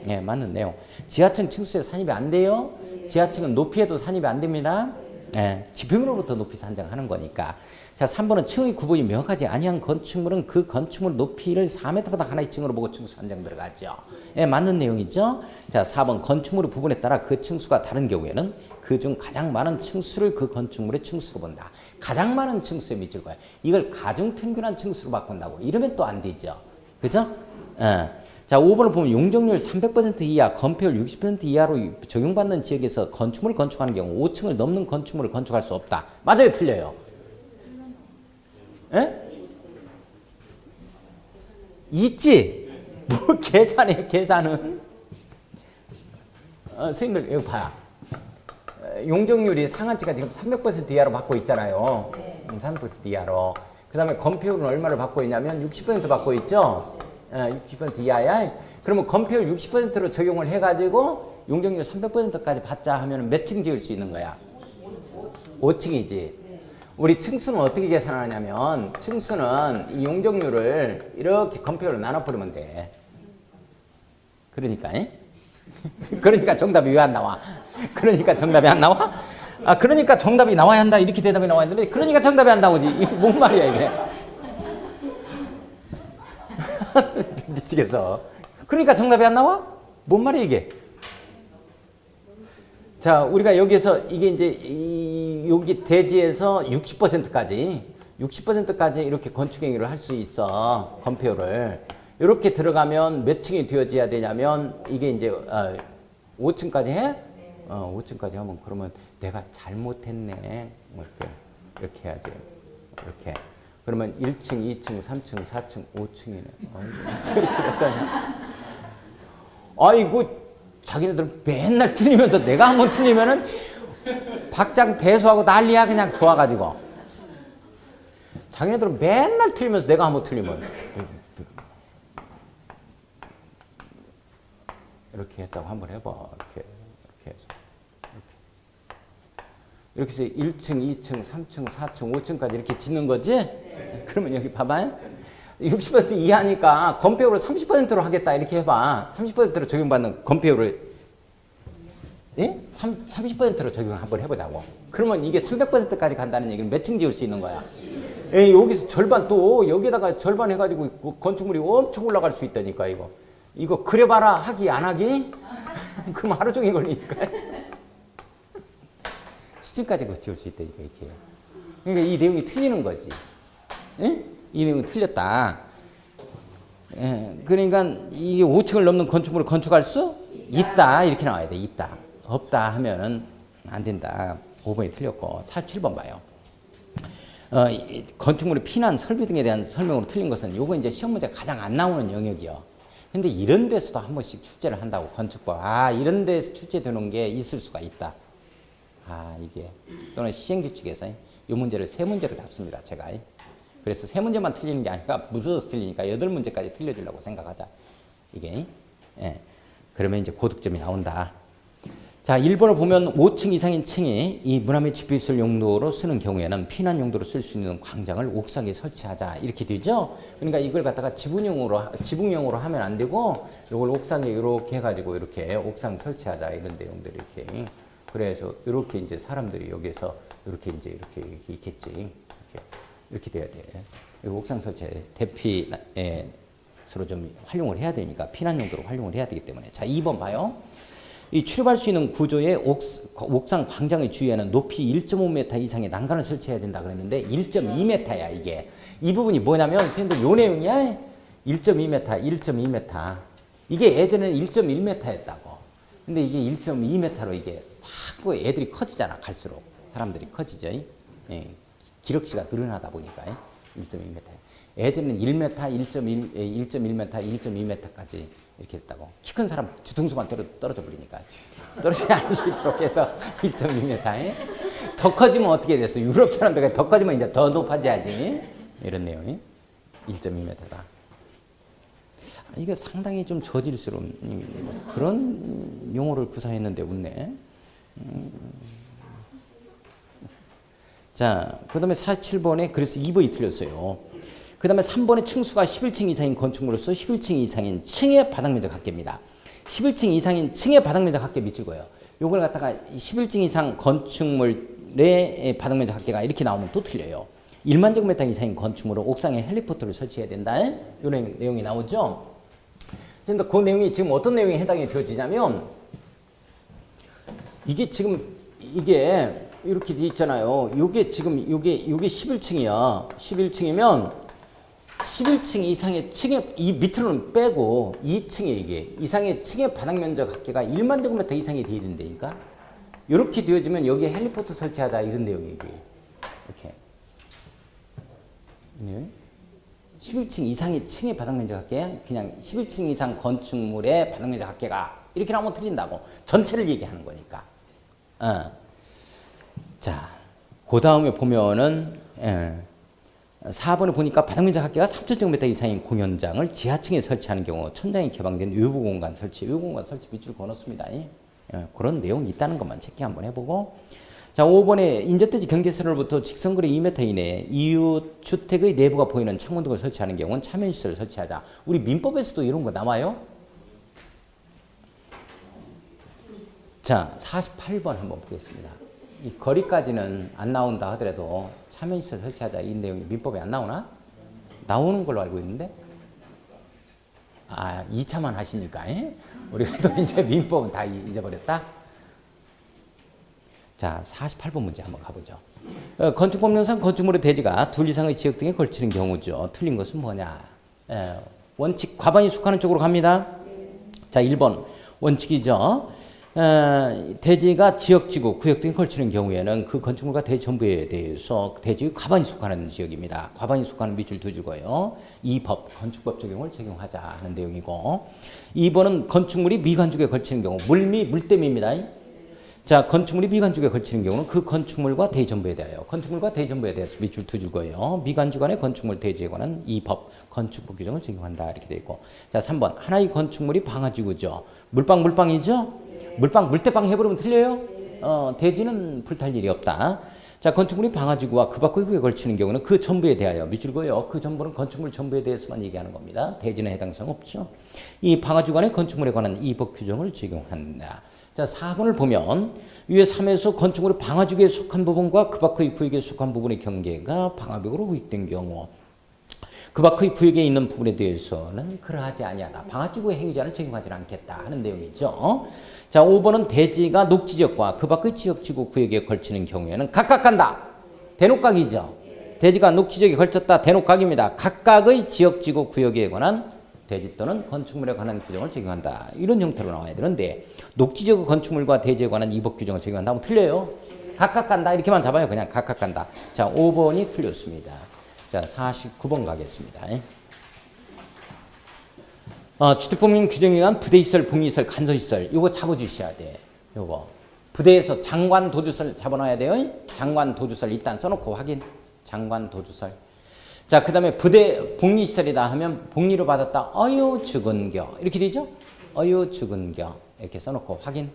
예, 맞는 내용. 지하층 층수에 산입이 안 돼요? 지하층은 높이에도 산입이 안 됩니다. 예, 지평으로부터 높이 산정하는 거니까. 자, 3번은 층의 구분이 명확하지 아니한 건축물은 그 건축물 높이를 4m보다 하나의 층으로 보고 층수 산정 들어가죠. 예, 맞는 내용이죠. 자, 4번 건축물의 부분에 따라 그 층수가 다른 경우에는 그중 가장 많은 층수를 그 건축물의 층수로 본다. 가장 많은 층수에 미칠 거야. 이걸 가중평균한 층수로 바꾼다고. 이러면 또 안 되죠. 그죠? 예. 자, 5번을 보면 용적률 300% 이하, 건폐율 60% 이하로 적용받는 지역에서 건축물을 건축하는 경우 5층을 넘는 건축물을 건축할 수 없다. 맞아요? 틀려요? 예? 있지? 뭐 계산해, 계산은? 선생님들, 여기 봐요. 용적률이 상한치가 지금 300% 이하로 받고 있잖아요. 300% 이하로. 그 다음에 건폐율은 얼마를 받고 있냐면 60% 받고 있죠? 60% 이하야. 그러면 건폐율 60%로 적용을 해가지고 용적률 300%까지 받자 하면 몇 층 지을 수 있는 거야? 5층이지. 우리 층수는 어떻게 계산하냐면 층수는 이 용적률을 이렇게 건폐율로 나눠버리면 돼. 그러니까 그러니까 정답이 왜 안 나와? 그러니까 정답이 안 나와? 아, 그러니까 정답이 나와야 한다 이렇게 대답이 나와야 되는데 그러니까 정답이 안 나오지. 이게 뭔 말이야 이게? 미치겠어. 그러니까 정답이 안 나와? 뭔 말이야 이게? 자, 우리가 여기서 이게 이제 여기 대지에서 60%까지 이렇게 건축 행위를 할 수 있어. 건폐율을. 이렇게 들어가면 몇 층이 되어져야 되냐면 이게 이제 5층까지 해? 5층까지 하면 그러면 내가 잘못했네. 이렇게 해야지. 이렇게. 그러면 1층, 2층, 3층, 4층, 5층이네. 이렇게 됐다니. 아이고, 자기네들 맨날 틀리면서 내가 한번 틀리면은 박장 대수하고 난리야. 그냥 좋아가지고. 자기네들은 맨날 틀리면서 내가 한번 틀리면. 이렇게 했다고 한번 해봐. 이렇게 해서. 이렇게 해서 1층, 2층, 3층, 4층, 5층까지 이렇게 짓는 거지? 네. 그러면 여기 봐봐요. 60% 이하니까 건폐율을 30%로 하겠다. 이렇게 해봐. 30%로 적용받는 건폐율을 30%로 적용 한번 해보자고. 그러면 이게 300%까지 간다는 얘기는 몇 층 지을 수 있는 거야? 여기서 절반 또 여기다가 절반 해가지고 건축물이 엄청 올라갈 수 있다니까 이거. 이거 그려봐라 하기 안 하기? 그럼 하루 종일 걸리니까. 시즌까지 지을 수 있다니까 이렇게. 그러니까 이 내용이 틀리는 거지. 예? 이 내용이 틀렸다. 예, 그러니까 이게 5층을 넘는 건축물을 건축할 수 있다 이렇게 나와야 돼. 있다. 없다 하면은 안 된다. 5번이 틀렸고 47번 봐요. 건축물의 피난, 설비 등에 대한 설명으로 틀린 것은 요거 이제 시험 문제가 가장 안 나오는 영역이요. 근데 이런 데서도 한 번씩 출제를 한다고 건축법. 이런 데서 출제되는 게 있을 수가 있다. 이게 또는 시행규칙에서 이 문제를 3문제로 잡습니다. 제가. 그래서 3문제만 틀리는 게 아니라 무서워서 틀리니까 8문제까지 틀려주려고 생각하자. 이게. 예. 그러면 이제 고득점이 나온다. 자, 1번을 보면 5층 이상인 층이 이 문화재 집비시설 용도로 쓰는 경우에는 피난 용도로 쓸 수 있는 광장을 옥상에 설치하자. 이렇게 되죠? 그러니까 이걸 갖다가 지붕용으로 하면 안 되고 이걸 옥상에 이렇게 해가지고 이렇게 옥상 설치하자. 이런 내용들 이렇게. 그래서 이렇게 이제 사람들이 여기서 이렇게 이제 이렇게 있겠지. 이렇게 돼야 돼. 옥상 설치 대피로 좀 활용을 해야 되니까 피난 용도로 활용을 해야 되기 때문에. 자, 2번 봐요. 이 출입할 수 있는 구조의 옥상 광장의 주위에는 높이 1.5m 이상의 난간을 설치해야 된다 그랬는데 1.2m야 이게. 이 부분이 뭐냐면 선생님들 요 내용이야. 1.2m. 이게 예전에는 1.1m였다고. 근데 이게 1.2m로 이게 자꾸 애들이 커지잖아. 갈수록 사람들이 커지죠. 예. 기럭지가 늘어나다 보니까 1.2m. 예전에는 1m, 1.1m, 1.2m까지 이렇게 됐다고. 키 큰 사람 뒤통수만 떨어져 버리니까 떨어지지 않을 수 있도록 해서 1.2m. 더 커지면 어떻게 됐어? 유럽 사람들 더 커지면 이제 더 높아져야지. 이런 내용이 1.2m다. 이게 상당히 좀 저질스러운 그런 용어를 구사했는데 웃네. 자, 그 다음에 47번에 그래서 2번이 틀렸어요. 그 다음에 3번에 층수가 11층 이상인 건축물로서 11층 이상인 층의 바닥면적 합계입니다. 11층 이상인 층의 바닥면적 합계 밑줄 그어요. 요걸 갖다가 11층 이상 건축물의 바닥면적 합계가 이렇게 나오면 또 틀려요. 1만 제곱미터 이상인 건축물은 옥상에 헬리포트를 설치해야 된다. 이런 내용이 나오죠. 그런데 그 내용이 지금 어떤 내용에 해당이 되어지냐면 이게 지금 이게 이렇게 돼 있잖아요. 요게 지금 요게 11층이야. 11층이면 11층 이상의 층의 이 밑으로는 빼고 2층에 이게 이상의 층의 바닥 면적 합계가 1만 제곱미터 이상이 돼야 된다니까. 이렇게 되어지면 여기에 헬리포트 설치하자 이런 내용이에요. 이렇게. 네. 11층 이상의 층의 바닥 면적 합계 그냥 11층 이상 건축물의 바닥 면적 합계가 이렇게 나오면 틀린다고. 전체를 얘기하는 거니까. 자, 그 다음에 보면은 4번에 보니까 바닥면적 합계가 3,000제곱미터 이상인 공연장을 지하층에 설치하는 경우 천장이 개방된 외부 공간 설치 밑줄 그어놓습니다. 그런 내용이 있다는 것만 체크 한번 해보고. 자, 5번에 인접대지 경계선으로부터 직선거리 2m 이내에 이웃 주택의 내부가 보이는 창문 등을 설치하는 경우는 차면시설을 설치하자. 우리 민법에서도 이런 거 나와요? 자, 48번 한번 보겠습니다. 이 거리까지는 안 나온다 하더라도 차면시설 설치하자 이 내용이 민법에 안 나오나? 나오는 걸로 알고 있는데? 2차만 하시니까 우리가 또 이제 민법은 다 잊어버렸다? 자, 48번 문제 한번 가보죠. 건축법령상 건축물의 대지가 둘 이상의 지역 등에 걸치는 경우죠. 틀린 것은 뭐냐? 원칙 과반이 속하는 쪽으로 갑니다. 자, 1번 원칙이죠. 대지가 지역지구, 구역 등에 걸치는 경우에는 그 건축물과 대지 전부에 대해서 대지의 과반이 속하는 지역입니다. 과반이 속하는 밑줄 두 줄고요. 이 법, 건축법 적용을 적용하자 하는 내용이고 2번은 건축물이 미간죽에 걸치는 경우, 물미, 물댐입니다. 자, 건축물이 미간죽에 걸치는 경우는 그 건축물과 대지 전부에 대하여, 건축물과 대지 전부에 대해서 밑줄 두 줄고요. 미간죽 안의 건축물 대지에 관한 이 법, 건축법 규정을 적용한다 이렇게 되어 있고. 자, 3번 하나의 건축물이 방화지구죠. 물방이죠? 물대빵 해버리면 틀려요? 대지는 불탈 일이 없다. 자, 건축물이 방화지구와 그 밖의 구에 걸치는 경우는 그 전부에 대하여 밑줄 그어요. 그 전부는 건축물 전부에 대해서만 얘기하는 겁니다. 대지는 해당성 없죠. 이 방화지구 안의 건축물에 관한 이 법 규정을 적용한다. 자, 4번을 보면 위에 3에서 건축물이 방화지구에 속한 부분과 그 밖의 구역에 속한 부분의 경계가 방화벽으로 구획된 경우 그 밖의 구역에 있는 부분에 대해서는 그러하지 아니하다. 방화지구의 행위자는 적용하지 않겠다 하는 내용이죠. 자, 5번은 대지가 녹지지역과 그 밖의 지역지구 구역에 걸치는 경우에는 각각 간다. 대녹각이죠. 대지가 녹지지역에 걸쳤다. 대녹각입니다. 각각의 지역지구 구역에 관한 대지 또는 건축물에 관한 규정을 적용한다. 이런 형태로 나와야 되는데 녹지지역 건축물과 대지에 관한 이법 규정을 적용한다 하면 틀려요. 각각 간다 이렇게만 잡아요. 그냥 각각 간다. 자, 5번이 틀렸습니다. 자, 49번 가겠습니다. 주택법령 규정에 의한 부대시설, 복리시설, 간소시설 이거 잡아주셔야 돼. 요거 부대에서 장관 도주설 잡아놔야 돼요. 장관 도주설 일단 써놓고 확인. 장관 도주설. 자, 그 다음에 부대 복리시설이다 하면 복리로 받았다. 어유주근겨 이렇게 되죠. 어유주근겨 이렇게 써놓고 확인.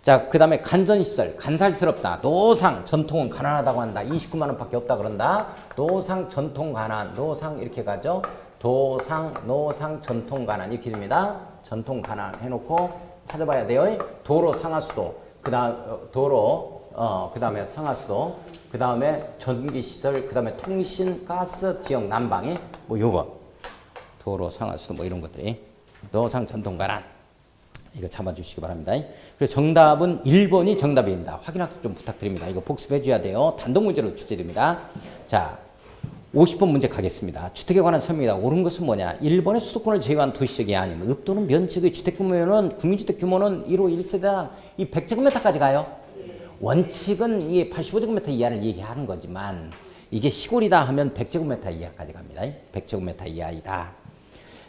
자, 그 다음에 간선시설, 간살스럽다. 노상, 전통은 가난하다고 한다. 29만 원밖에 없다 그런다. 노상, 전통, 가난, 노상 이렇게 가죠. 도상, 노상, 전통, 가난 이렇게 됩니다. 전통, 가난 해놓고 찾아봐야 돼요. 도로, 상하수도, 그 다음에 상하수도, 그 다음에 전기시설, 그 다음에 통신, 가스, 지역, 난방이 뭐 요거 도로, 상하수도 뭐 이런 것들이 노상, 전통, 가난 이거 잡아주시기 바랍니다. 그래서 정답은 1번이 정답입니다. 확인학습 좀 부탁드립니다. 이거 복습해 줘야 돼요. 단독 문제로 출제됩니다. 자, 50번 문제 가겠습니다. 주택에 관한 설명이다. 옳은 것은 뭐냐? 1번의 수도권을 제외한 도시지역이 아닌 읍 또는 면적의 주택 규모는 국민주택 규모는 1호 1세대당 이 100제곱미터까지 가요. 원칙은 이 85제곱미터 이하를 얘기하는 거지만 이게 시골이다 하면 100제곱미터 이하까지 갑니다. 100제곱미터 이하이다.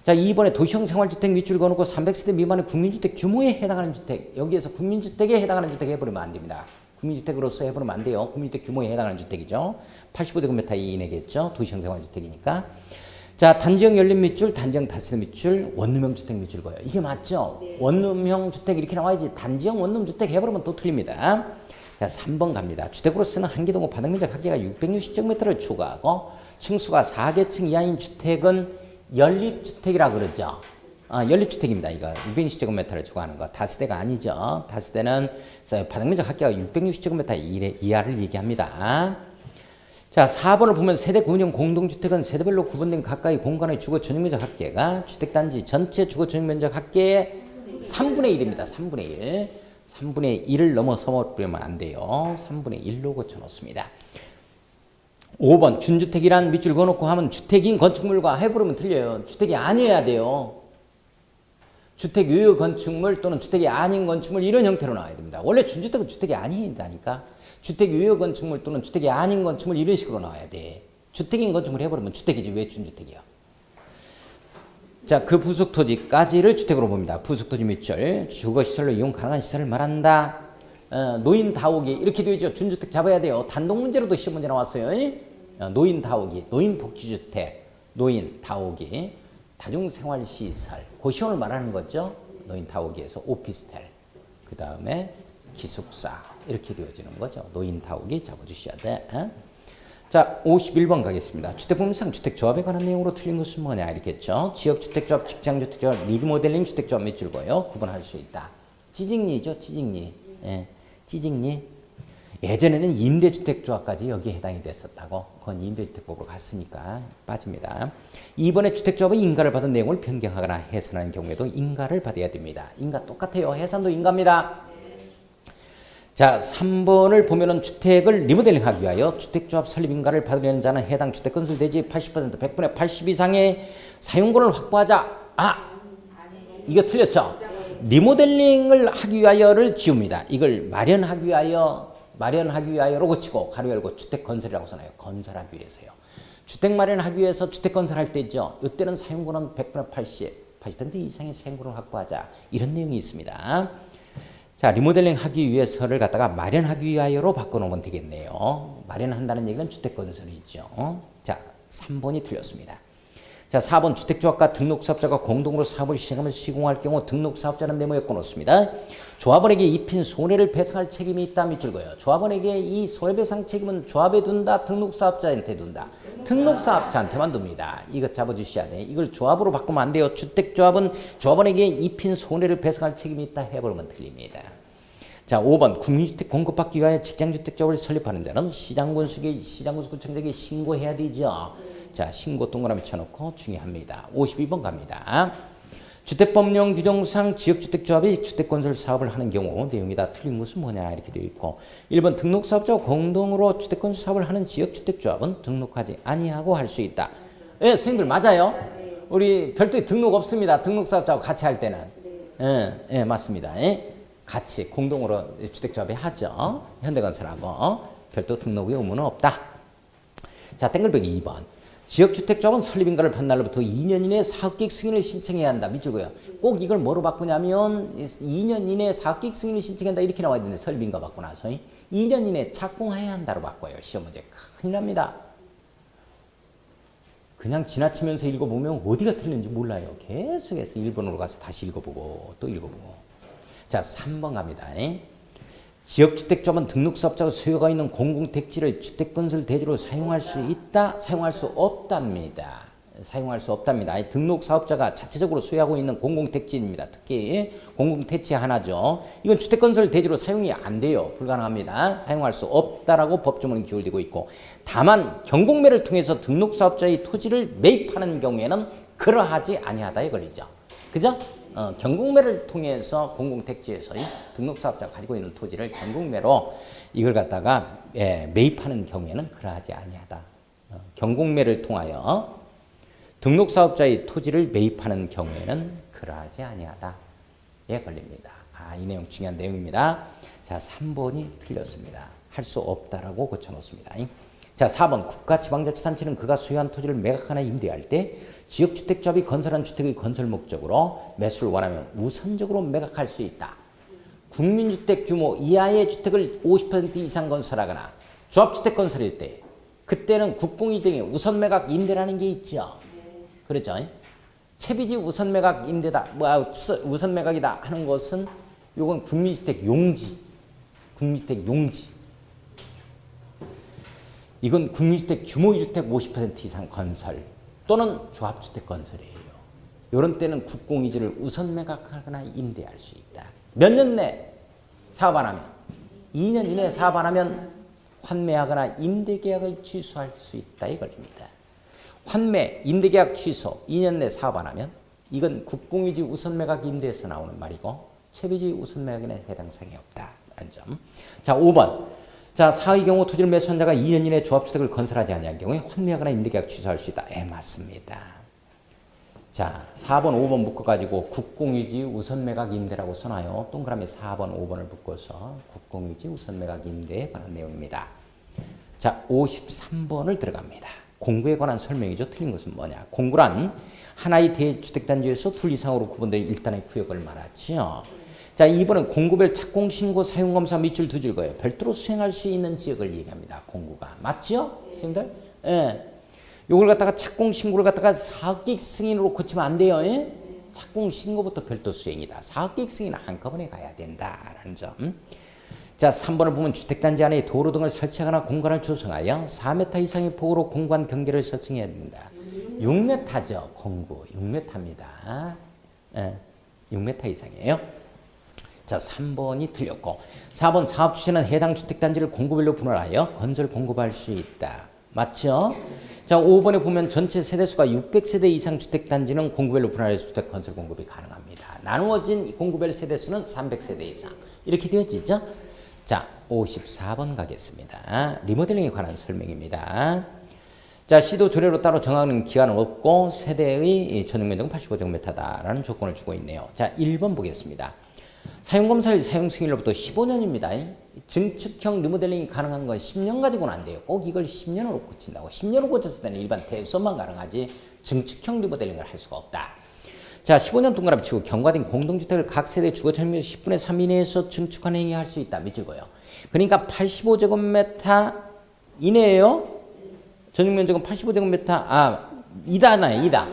자, 2번에 도시형 생활주택 밑줄 그어놓고 300세대 미만의 국민주택 규모에 해당하는 주택. 여기에서 국민주택에 해당하는 주택 해버리면 안 됩니다. 국민주택으로서 해버리면 안 돼요. 국민주택 규모에 해당하는 주택이죠. 85제곱미터 이내겠죠. 도시형 생활주택이니까. 자, 단지형 열린 밑줄, 단지형 다세대 밑줄, 원룸형 주택 밑줄 그어요. 이게 맞죠? 네. 원룸형 주택 이렇게 나와야지. 단지형 원룸 주택 해버리면 또 틀립니다. 자, 3번 갑니다. 주택으로 쓰는 한개동 바닥면적 합계가 660제곱미터를 추가하고 층수가 4개층 이하인 주택은 연립주택이라 그러죠. 연립주택입니다. 이거 660제곱미터를 추구하는 거. 다세대가 아니죠. 다세대는 바닥면적 합계가 660제곱미터 이하를 얘기합니다. 자, 4번을 보면 세대 구분형 공동주택은 세대별로 구분된 각각의 공간의 주거 전용면적 합계가 주택단지 전체 주거 전용면적 합계의 3분의 1입니다. 3분의 1. 3분의 1을 넘어서 버리면 안 돼요. 3분의 1로 고쳐놓습니다. 5번 준주택이란 밑줄 그어놓고 하면 주택인 건축물과 해부르면 틀려요. 주택이 아니어야 돼요. 주택 유효 건축물 또는 주택이 아닌 건축물 이런 형태로 나와야 됩니다. 원래 준주택은 주택이 아니다니까. 주택 유효 건축물 또는 주택이 아닌 건축물 이런 식으로 나와야 돼. 주택인 건축물 해버리면 주택이지 왜 준주택이야. 자, 그 부속토지까지를 주택으로 봅니다. 부속토지 밑줄 주거시설로 이용 가능한 시설을 말한다. 노인 다오기 이렇게 되어 있죠. 준주택 잡아야 돼요. 단독 문제로도 시험 문제 나왔어요. 노인 다오기, 노인 복지주택, 노인 다오기, 다중생활시설 그 시험을 말하는 거죠. 노인 다오기에서 오피스텔, 그 다음에 기숙사 이렇게 되어지는 거죠. 노인 다오기 잡아주셔야 돼. 자, 51번 가겠습니다. 주택분상 주택조합에 관한 내용으로 틀린 것은 뭐냐 이렇게 했죠. 지역주택조합, 직장주택조합, 리모델링 주택조합 밑줄 그어요. 구분할 수 있다. 찌직리죠. 찌직리. 예, 찌직리. 예전에는 임대주택조합까지 여기에 해당이 됐었다고. 그건 임대주택법으로 갔으니까 빠집니다. 이번에 주택조합의 인가를 받은 내용을 변경하거나 해산하는 경우에도 인가를 받아야 됩니다. 인가 똑같아요. 해산도 인가입니다. 자, 3번을 보면은 주택을 리모델링하기 위하여 주택조합 설립 인가를 받으려는 자는 해당 주택건설 대지 80% 100분의 80 이상의 사용권을 확보하자. 이거 틀렸죠? 리모델링을 하기 위하여를 지웁니다. 이걸 마련하기 위하여로 고치고 가로 열고 주택건설이라고 써놔요. 건설하기 위해서요. 주택 마련하기 위해서 주택건설할 때 있죠. 이때는 사용권은 100분의 80% 이상의 사용권을 확보하자. 이런 내용이 있습니다. 자, 리모델링 하기 위해서를 갖다가 마련하기 위하여로 바꿔놓으면 되겠네요. 마련한다는 얘기는 주택건설이죠. 자, 3번이 틀렸습니다. 자, 4번 주택조합과 등록사업자가 공동으로 사업을 시행하면 시공할 경우 등록사업자는 네모에 꺼놓습니다. 조합원에게 입힌 손해를 배상할 책임이 있다 밑줄 그어요. 조합원에게 이 손해배상 책임은 조합에 둔다, 등록사업자한테 둔다. 등록사업자한테만 둡니다. 이거 잡아주셔야 돼. 이걸 조합으로 바꾸면 안 돼요. 주택조합은 조합원에게 입힌 손해를 배상할 책임이 있다 해버리면 틀립니다. 자, 5번 국민주택 공급받기 위하여 직장주택조합을 설립하는 자는 시장군수구청장에게 신고해야 되죠. 자, 신고 동그라미 쳐놓고 중요합니다. 52번 갑니다. 주택법령 규정상 지역주택조합이 주택건설 사업을 하는 경우 내용이 다 틀린 것은 뭐냐 이렇게 되어 있고 1번 등록사업자와 공동으로 주택건설 사업을 하는 지역주택조합은 등록하지 아니하고 할 수 있다. 예, 선생님들 맞아요. 우리 별도의 등록 없습니다. 등록사업자와 같이 할 때는. 예, 맞습니다. 예? 같이 공동으로 주택조합에 하죠. 현대건설하고 별도 등록의 의무는 없다. 자, 땡글배기 2번. 지역주택조합은 설립인가를 받은 날로부터 2년 이내에 사업계획 승인을 신청해야 한다. 밑줄고요. 꼭 이걸 뭐로 바꾸냐면 2년 이내에 사업계획 승인을 신청한다 이렇게 나와야 되는데 설립인가 받고 나서 2년 이내에 착공해야 한다로 바꿔요. 시험 문제 큰일 납니다. 그냥 지나치면서 읽어보면 어디가 틀린지 몰라요. 계속해서 1번으로 가서 다시 읽어보고 또 읽어보고. 자, 3번 갑니다. 지역주택조합은 등록사업자가 소유가 있는 공공택지를 주택건설 대지로 사용할 수 있다, 사용할 수 없답니다. 사용할 수 없답니다. 등록사업자가 자체적으로 소유하고 있는 공공택지입니다. 특히 공공택지 하나죠. 이건 주택건설 대지로 사용이 안 돼요. 불가능합니다. 사용할 수 없다라고 법조문은 기울이고 있고 다만 경공매를 통해서 등록사업자의 토지를 매입하는 경우에는 그러하지 아니하다에 걸리죠. 그죠? 경공매를 통해서 공공택지에서 등록사업자가 가지고 있는 토지를 경공매로 이걸 갖다가 매입하는 경우에는 그러하지 아니하다. 경공매를 통하여 등록사업자의 토지를 매입하는 경우에는 그러하지 아니하다. 에 걸립니다. 이 내용 중요한 내용입니다. 자, 3번이 틀렸습니다. 할 수 없다라고 고쳐놓습니다. 자, 4번 국가지방자치단체는 그가 소유한 토지를 매각하나 임대할 때 지역주택조합이 건설한 주택의 건설 목적으로 매수를 원하면 우선적으로 매각할 수 있다. 국민주택 규모 이하의 주택을 50% 이상 건설하거나 조합주택 건설일 때 그때는 국공이 등의 우선 매각 임대라는 게 있죠. 그렇죠? 채비지 우선 매각 임대다, 우선 매각이다 하는 것은 요건 국민주택 용지, 국민주택 용지. 이건 국민주택 규모의 주택 50% 이상 건설 또는 조합주택 건설이에요. 이런 때는 국공유지를 우선 매각하거나 임대할 수 있다. 몇 년 내 사업 안 하면? 2년 이내에 사업 안 하면 환매하거나 임대계약을 취소할 수 있다 이겁니다. 환매, 임대계약 취소, 2년 내 사업 안 하면 이건 국공유지 우선 매각 임대에서 나오는 말이고 채비지 우선 매각에는 해당 사항이 없다라는 점. 자, 5번. 자, 사의 경우 토지를 매수한 자가 2년 이내에 조합주택을 건설하지 아니할 경우에 환매하거나 임대계약 취소할 수 있다. 맞습니다. 자, 4번, 5번 묶어가지고 국공유지 우선 매각 임대라고 써놔요. 동그라미 4번, 5번을 묶어서 국공유지 우선 매각 임대에 관한 내용입니다. 자, 53번을 들어갑니다. 공구에 관한 설명이죠. 틀린 것은 뭐냐. 공구란 하나의 대주택단지에서 둘 이상으로 구분된 일단의 구역을 말하지요. 자, 2번은 공구별 착공신고 사용검사 밑줄 두 줄 거예요. 별도로 수행할 수 있는 지역을 얘기합니다. 공구가. 맞죠? 선생님들? 예. 요걸 갖다가 착공신고를 갖다가 사업계획 승인으로 고치면 안 돼요. 예? 착공신고부터 별도 수행이다. 사업계획 승인은 한꺼번에 가야 된다라는 점. 자, 3번을 보면 주택단지 안에 도로 등을 설치하거나 공간을 조성하여 4m 이상의 폭으로 공간 경계를 설정해야 됩니다. 6m죠. 공구. 6m입니다. 예, 6m 이상이에요. 자, 3번이 틀렸고 4번 사업 주체는 해당 주택단지를 공구별로 분할하여 건설 공급할 수 있다. 맞죠? 자, 5번에 보면 전체 세대수가 600세대 이상 주택단지는 공구별로 분할해서 주택 건설 공급이 가능합니다. 나누어진 공구별 세대수는 300세대 이상. 이렇게 되어지죠? 자, 54번 가겠습니다. 리모델링에 관한 설명입니다. 자, 시도 조례로 따로 정하는 기한은 없고 세대의 전용면적은 85제곱미터다라는 조건을 주고 있네요. 자, 1번 보겠습니다. 사용검사일 사용승인으로부터 15년입니다. 증축형 리모델링이 가능한 건 10년 가지고는 안 돼요. 꼭 이걸 10년으로 고친다고. 10년으로 고쳤을 때는 일반 대수업만 가능하지 증축형 리모델링을 할 수가 없다. 자, 15년 동그라미 치고 경과된 공동주택을 각 세대 주거철면 10분의 3 이내에서 증축하는 행위 할 수 있다. 밑줄거요. 그러니까 85제곱미터 이내에요. 전용면적은 85제곱미터, 이다나요, 이다.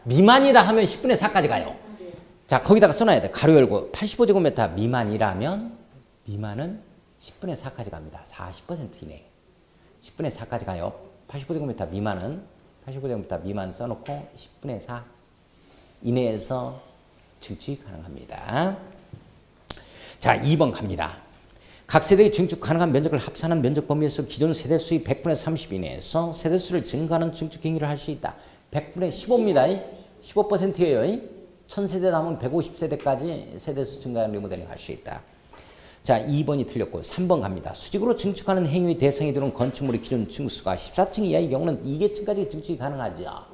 미만이다 하면 10분의 4까지 가요. 자, 거기다가 써놔야 돼. 가로 열고 85제곱미터 미만이라면 미만은 10분의 4까지 갑니다. 40% 이내. 10분의 4까지 가요. 85제곱미터 미만은 85제곱미터 미만 써놓고 10분의 4 이내에서 증축이 가능합니다. 자, 2번 갑니다. 각 세대의 증축 가능한 면적을 합산한 면적 범위에서 기존 세대수의 100분의 30 이내에서 세대수를 증가하는 증축 행위를 할 수 있다. 100분의 15입니다. 15%예요. 1000세대 남은 150세대까지 세대수 증가하는 리모델링 할 수 있다. 자, 2번이 틀렸고 3번 갑니다. 수직으로 증축하는 행위 대상이 되는 건축물의 기존 층수가 14층 이하의 경우는 2계층까지 증축이 가능하죠.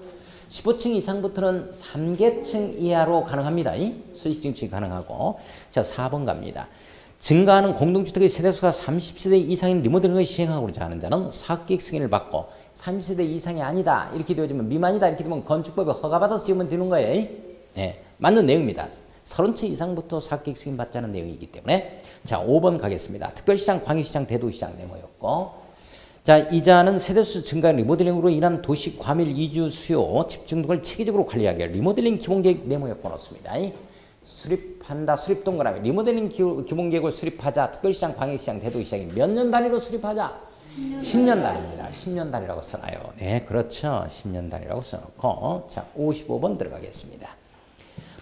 15층 이상부터는 3계층 이하로 가능합니다. 수직 증축이 가능하고. 자, 4번 갑니다. 증가하는 공동주택의 세대수가 30세대 이상인 리모델링을 시행하고자 하는 자는 사업계획 승인을 받고 30세대 이상이 아니다 이렇게 되어지면 미만이다 이렇게 되면 건축법에 허가받아서 지으면 되는 거예요. 네, 맞는 내용입니다. 30채 이상부터 사업계획 승인 받자는 내용이기 때문에. 자, 5번 가겠습니다. 특별시장, 광역시장, 대도시장 네모였고. 자, 이자는 세대수 증가 리모델링으로 인한 도시 과밀 이주 수요 집중 등을 체계적으로 관리하기 위해 리모델링 기본계획 네모였고 넣습니다. 수립한다. 수립 동그라미. 리모델링 기본계획을 수립하자. 특별시장, 광역시장, 대도시장이 몇 년 단위로 수립하자? 10년 단위입니다. 10년 단위라고 써놔요. 네, 그렇죠. 10년 단위라고 써놓고. 자, 55번 들어가겠습니다.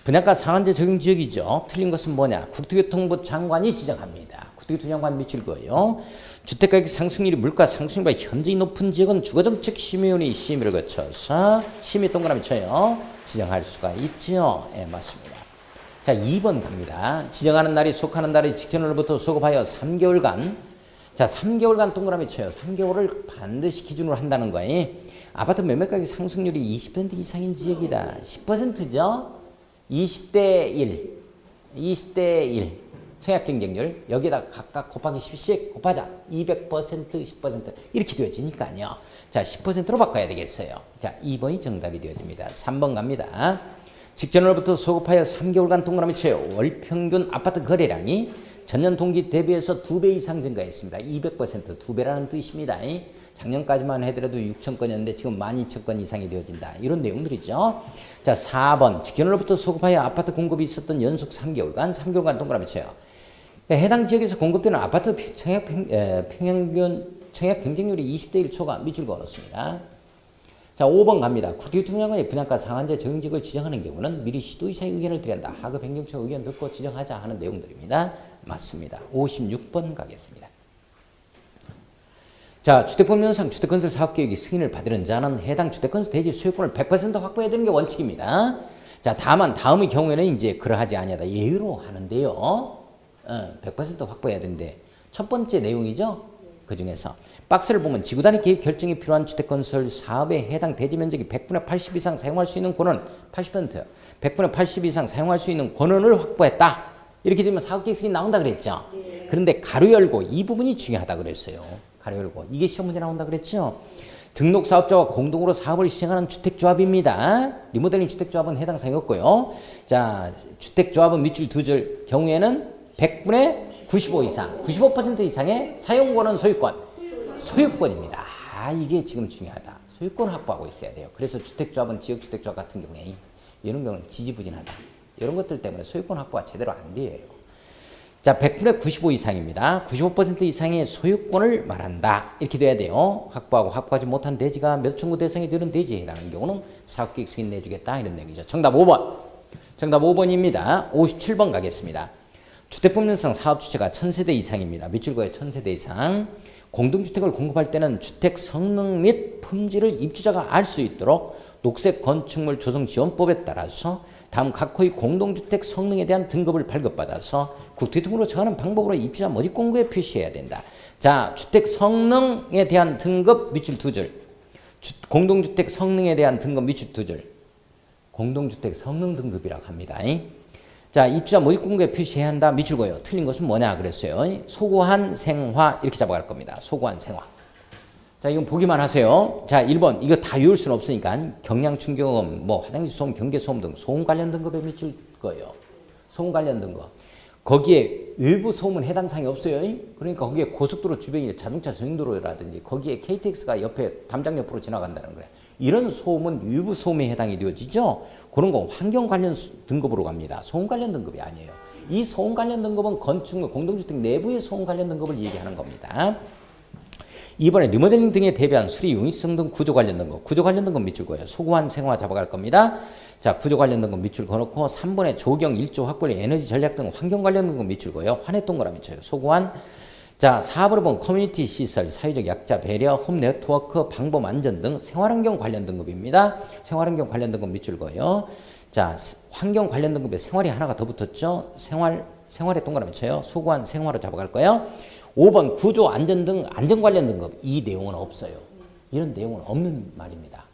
분양가 상한제 적용 지역이죠. 틀린 것은 뭐냐? 국토교통부 장관이 지정합니다. 국토교통부 장관 밑줄 거예요. 주택가격 상승률이 물가 상승률보다 현저히 높은 지역은 주거정책심의위원회 심의를 거쳐서 심의 동그라미 쳐요. 지정할 수가 있죠. 예, 맞습니다. 자, 2번 갑니다. 지정하는 날이 속하는 날의 직전으로부터 소급하여 3개월간. 자, 3개월간 동그라미 쳐요. 3개월을 반드시 기준으로 한다는 거예요. 아파트 매매가격 상승률이 20% 이상인 지역이다. 10%죠. 20대 1, 20대 1 청약 경쟁률 여기에다 각각 곱하기 10씩 곱하자. 200%, 10% 이렇게 되어지니까요. 자, 10%로 바꿔야 되겠어요. 자, 2번이 정답이 되어집니다. 3번 갑니다. 직전으로부터 소급하여 3개월간 동그라미 쳐요. 월평균 아파트 거래량이 전년 동기 대비해서 2배 이상 증가했습니다. 200% 2배라는 뜻입니다. 작년까지만 해더라도 6천 건이었는데 지금 12,000건 이상이 되어진다. 이런 내용들이죠. 자, 4번. 직전으로부터 소급하여 아파트 공급이 있었던 연속 3개월간 동그라미 쳐요. 해당 지역에서 공급되는 아파트 청약 평균 청약 경쟁률이 20대 1 초과 밑줄 그어놓습니다. 자, 5번 갑니다. 국토교통장관이 분양가 상한제 정직을 지정하는 경우는 미리 시도의사의 의견을 드려야 한다. 하급 행정처 의견 듣고 지정하자 하는 내용들입니다. 맞습니다. 56번 가겠습니다. 자, 주택법령상 주택건설 사업계획이 승인을 받으는 자는 해당 주택건설 대지 소유권을 100% 확보해야 되는 게 원칙입니다. 자, 다만 다음의 경우에는 이제 그러하지 아니하다. 예외로 하는데요. 100% 확보해야 되는데 첫 번째 내용이죠. 그 중에서 박스를 보면 지구단위 계획 결정이 필요한 주택건설 사업에 해당 대지 면적이 100분의 80 이상 사용할 수 있는 권은 80%, 100분의 80 이상 사용할 수 있는 권한을 확보했다. 이렇게 되면 사업계획 승인 나온다 그랬죠. 그런데 가로 열고 이 부분이 중요하다 그랬어요. 가로 열고 이게 시험 문제 나온다 그랬죠. 등록 사업자와 공동으로 사업을 시행하는 주택조합입니다. 리모델링 주택조합은 해당 사항이 없고요. 자, 주택조합은 밑줄 두 줄 경우에는 100분의 95 이상, 95% 이상의 사용권은 소유권입니다. 아, 이게 지금 중요하다. 소유권 확보하고 있어야 돼요. 그래서 주택조합은 지역주택조합 같은 경우에 이런 경우는 지지부진하다. 이런 것들 때문에 소유권 확보가 제대로 안 돼요. 자, 100분의 95 이상입니다. 95% 이상의 소유권을 말한다. 이렇게 돼야 돼요. 확보하고 확보하지 못한 대지가 몇 청구 대상이 되는 대지에 해당하는 경우는 사업계획 승인 내주겠다. 이런 내용이죠. 정답 5번. 정답 5번입니다. 57번 가겠습니다. 주택법령상 사업주체가 1000세대 이상입니다. 밑줄 그어요. 1000세대 이상. 공동주택을 공급할 때는 주택 성능 및 품질을 입주자가 알 수 있도록 녹색 건축물 조성 지원법에 따라서 다음 각호의 공동주택 성능에 대한 등급을 발급받아서 국토교통부로 정하는 방법으로 입주자 모집 공고에 표시해야 된다. 자, 주택 성능에 대한 등급 밑줄 두 줄. 공동주택 성능에 대한 등급 밑줄 두 줄. 공동주택 성능 등급이라고 합니다. 자, 입주자 모집 공고에 표시해야 한다. 밑줄 그어요. 틀린 것은 뭐냐 그랬어요. 소구한 생화 이렇게 잡아갈 겁니다. 소구한 생화. 자, 이건 보기만 하세요. 자, 1번 이거 다 외울 수는 없으니까 경량 충격음, 뭐 화장실 소음, 경계 소음 등 소음 관련 등급에 밑줄 거예요. 소음 관련 등급. 거기에 일부 소음은 해당 사항이 없어요. 그러니까 거기에 고속도로 주변이 자동차 전용도로라든지 거기에 KTX가 옆에 담장 옆으로 지나간다는 거예요. 이런 소음은 일부 소음에 해당이 되어지죠. 그런 거 환경 관련 등급으로 갑니다. 소음 관련 등급이 아니에요. 이 소음 관련 등급은 건축물, 공동주택 내부의 소음 관련 등급을 얘기하는 겁니다. 이번에 리모델링 등에 대비한 수리 용이성 등 구조 관련 등급. 구조 관련 등급 밑줄 그어요. 소구한 생화 잡아갈 겁니다. 자, 구조 관련 등급 밑줄 그어놓고 3번에 조경, 1조, 확보리, 에너지 전략 등 환경 관련 등급 밑줄 그어요. 환해 동그라미 쳐요. 소구한. 자, 4번을 보면 커뮤니티 시설, 사회적 약자 배려, 홈 네트워크, 방범 안전 등 생활환경 관련 등급입니다. 생활환경 관련 등급 밑줄 그어요. 자, 환경 관련 등급에 생활이 하나가 더 붙었죠. 생활에 동그라미 쳐요. 소구한 생활로 잡아갈 거예요. 5번 구조 안전 등 안전 관련 등급. 이 내용은 없어요. 이런 내용은 없는 말입니다.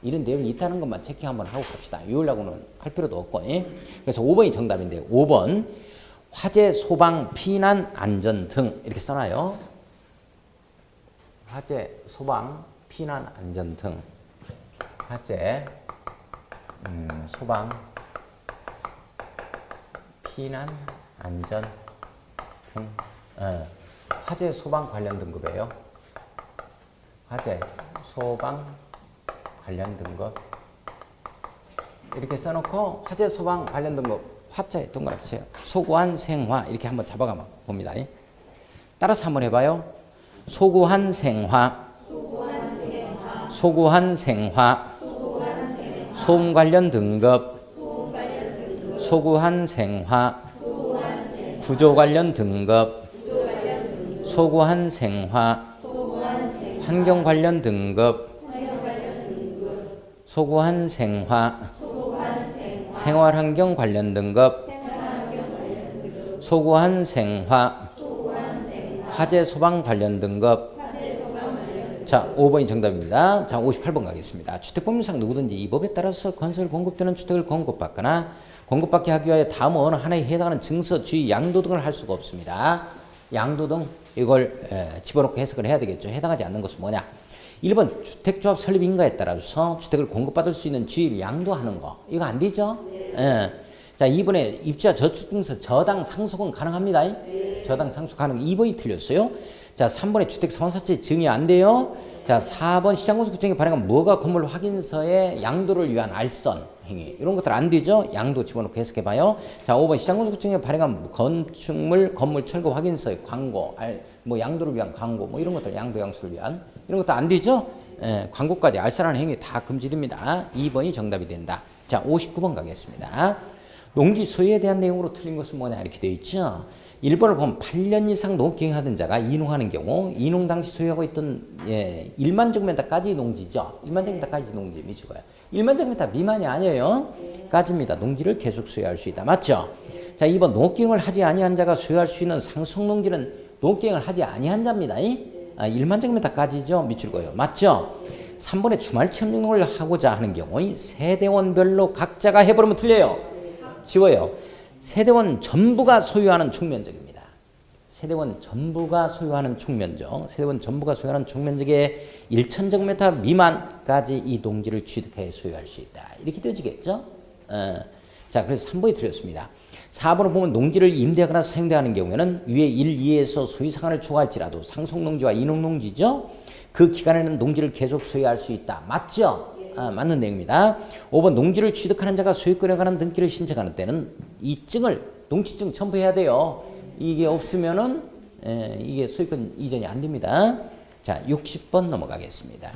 이런 내용이 있다는 것만 체크 한번 하고 갑시다. 외우려고는 할 필요도 없고. 그래서 5번이 정답인데 5번 화재, 소방, 피난, 안전 등 이렇게 써놔요. 화재, 소방, 피난, 안전 등. 화재, 소방, 피난, 안전 등. 화재, 소방 관련 등급이에요. 화재, 소방 관련 등급. 이렇게 써놓고 화재, 소방 관련 등급. 화자에 동그라미 쳐요. 소구한 생화 이렇게 한번 잡아가 봅니다. 따라서 한번 해봐요. 소구한 생화, 소구한 생화, 소음 관련 등급, 소구한 생화, 구조 관련 등급, 소구한 생화, 환경 관련 등급, 소구한 생화, 생활환경 관련 등급, 소구한 생화, 화재 소방 관련 등급. 자, 5번이 정답입니다. 자, 58번 가겠습니다. 주택법률상 누구든지 이 법에 따라서 건설 공급되는 주택을 공급받거나 공급받게 하기 위하여 다음 어느 하나에 해당하는 증서, 주의, 양도 등을 할 수가 없습니다. 양도 등 이걸 집어넣고 해석을 해야 되겠죠. 해당하지 않는 것은 뭐냐? 1번 주택조합 설립 인가에 따라서 주택을 공급받을 수 있는 주의를 양도하는 거. 이거 안 되죠? 자, 2번에 입주자 저축증서 저당 상속은 가능합니다. 저당 상속 가능. 2번이 틀렸어요. 자, 3번에 주택 상환사채 증이 안 돼요. 자, 4번 시장건설국장이 발행한 뭐가 건물 확인서의 양도를 위한 알선 행위. 이런 것들 안 되죠? 양도 집어넣고 해석해봐요. 자, 5번 시장건설국장이 발행한 건축물, 건물 철거 확인서의 광고, 뭐 양도를 위한 광고, 뭐 이런 것들 양도 양수를 위한 이런 것도 안 되죠? 광고까지 알선하는 행위 다 금지됩니다. 2번이 정답이 된다. 자, 59번 가겠습니다. 농지 소유에 대한 내용으로 틀린 것은 뭐냐 이렇게 되어 있죠. 1번을 보면 8년 이상 농경하던 자가 이농하는 경우 이농 당시 소유하고 있던 1만 제곱미터까지 농지죠. 1만 제곱미터까지 농지 미치고요. 1만 제곱미터 미만이 아니에요. 까지입니다. 농지를 계속 소유할 수 있다. 맞죠? 자, 2번 농경을 하지 아니한 자가 소유할 수 있는 상속 농지는 농경을 하지 아니한 자입니다. 1만 제곱미터까지죠. 미출고요. 맞죠? 3번에 주말 체험용을 하고자 하는 경우 세대원별로 각자가 해버리면 틀려요. 지워요. 세대원 전부가 소유하는 총면적입니다. 세대원 전부가 소유하는 총면적. 세대원 전부가 소유하는 총면적의 1,000제곱미터 미만까지 이 농지를 취득해 소유할 수 있다. 이렇게 되어지겠죠? 자, 그래서 3번이 틀렸습니다. 4번을 보면 농지를 임대하거나 사용대하는 경우에는 위에 1, 2에서 소유상한을 초과할지라도 상속농지와 이농농지죠. 그 기간에는 농지를 계속 소유할 수 있다. 맞죠? 맞는 내용입니다. 5번 농지를 취득하는 자가 소유권에 관한 등기를 신청하는 때는 이 증을 농지증 첨부해야 돼요. 이게 없으면은 이게 소유권 이전이 안 됩니다. 자, 60번 넘어가겠습니다.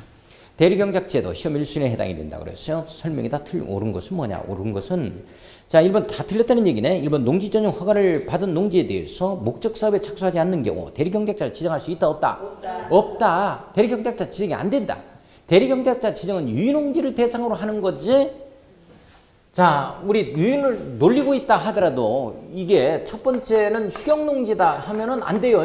대리경작제도 시험 1순위에 해당이 된다고 그랬어요. 설명이 다 옳은 것은 뭐냐? 옳은 것은 자, 1번 다 틀렸다는 얘기네. 1번 농지 전용 허가를 받은 농지에 대해서 목적 사업에 착수하지 않는 경우 대리경작자를 지정할 수 있다 없다? 없다. 대리경작자 지정이 안 된다. 대리경작자 지정은 유인농지를 대상으로 하는 거지. 자, 우리 유인을 놀리고 있다 하더라도 이게 첫 번째는 휴경농지다 하면은 안 돼요.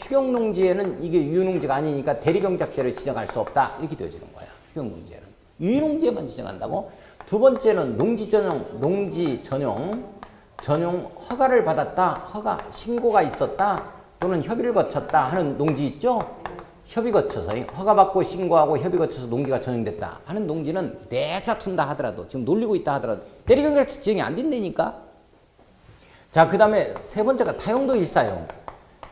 휴경농지에는 이게 유인농지가 아니니까 대리경작자를 지정할 수 없다. 이렇게 되어지는 거야. 휴경농지에는. 유인농지에만 지정한다고. 두 번째는 농지 전용 허가를 받았다. 허가 신고가 있었다. 또는 협의를 거쳤다 하는 농지 있죠. 협의 거쳐서 허가받고 신고하고 협의 거쳐서 농지가 전용됐다 하는 농지는 내사툰다 하더라도 지금 놀리고 있다 하더라도 대리경작자 지정이 안 된다니까. 자, 그 다음에 세 번째가 타용도 일사용.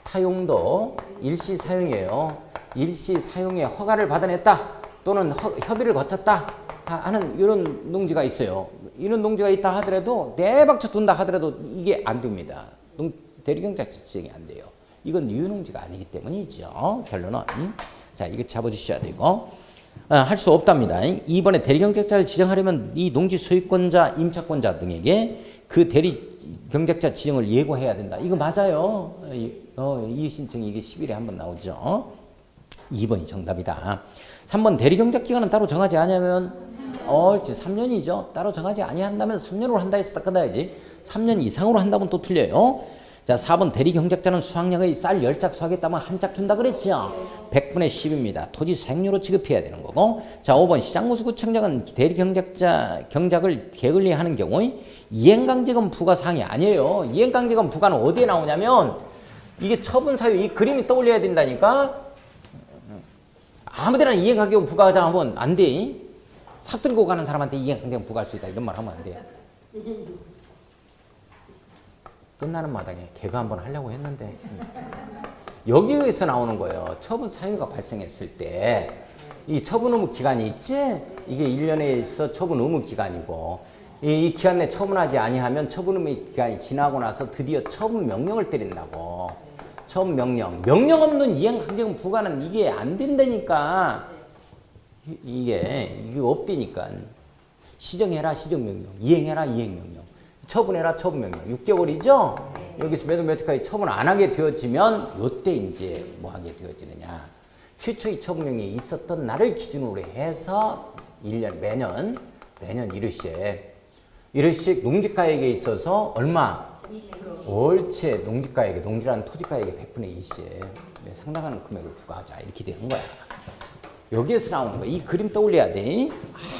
타용도 일시 사용이에요. 일시 사용에 허가를 받아냈다 또는 협의를 거쳤다 하는 이런 농지가 있어요. 이런 농지가 있다 하더라도 내박쳐 둔다 하더라도 이게 안 됩니다. 대리경작자 지정이 안 돼요. 이건 유농지가 아니기 때문이죠. 결론은. 자, 이거 잡아주셔야 되고. 할 수 없답니다. 이번에 대리경작자를 지정하려면 이 농지 소유권자, 임차권자 등에게 그 대리경작자 지정을 예고해야 된다. 이거 맞아요. 이의신청이 이게 10일에 한번 나오죠. 2번이 정답이다. 3번 대리경작기간은 따로 정하지 않으면 3년이죠. 따로 정하지 아니한다면 3년으로 한다 했을 때 끝나야지. 3년 이상으로 한다면 또 틀려요. 자, 4번 대리경작자는 수확량의 쌀 10짝 수확했다면 한 짝 준다 그랬죠. 100분의 10입니다. 토지 사용료로 지급해야 되는 거고. 자, 5번 시장무수구청장은 대리경작자 경작을 게을리하는 경우 이행강제금 부과 사항이 아니에요. 이행강제금 부과는 어디에 나오냐면 이게 처분 사유 이 그림이 떠올려야 된다니까. 아무데나 이행강제금 부과하자 하면 안 돼. 삽 들고 가는 사람한테 이행강제금 부과할 수 있다 이런 말 하면 안 돼. 끝나는 마당에 개그 한번 하려고 했는데 여기에서 나오는 거예요. 처분 사유가 발생했을 때 이 처분 의무 기간이 있지? 이게 1년에 있어 처분 의무 기간이고 이 기간 내에 처분하지 아니하면 처분 의무 기간이 지나고 나서 드디어 처분 명령을 때린다고. 처분 명령 없는 이행강제금 부과는 이게 안 된다니까. 이게 없다니까. 시정해라 시정명령, 이행해라 이행명령, 처분해라 처분명령. 6개월이죠? 여기서 몇월까지 처분 안 하게 되어지면 요때 이제 뭐 하게 되어지느냐. 최초의 처분명령이 있었던 날을 기준으로 해서 1년 매년 이르씩 농지가액에 있어서 얼마? 20%. 옳지. 농지가액에 농지라는 토지가액의 100분의 20에 상당한 금액을 부과하자 이렇게 되는 거야. 여기에서 나오는 거야. 이 그림 떠올려야 돼.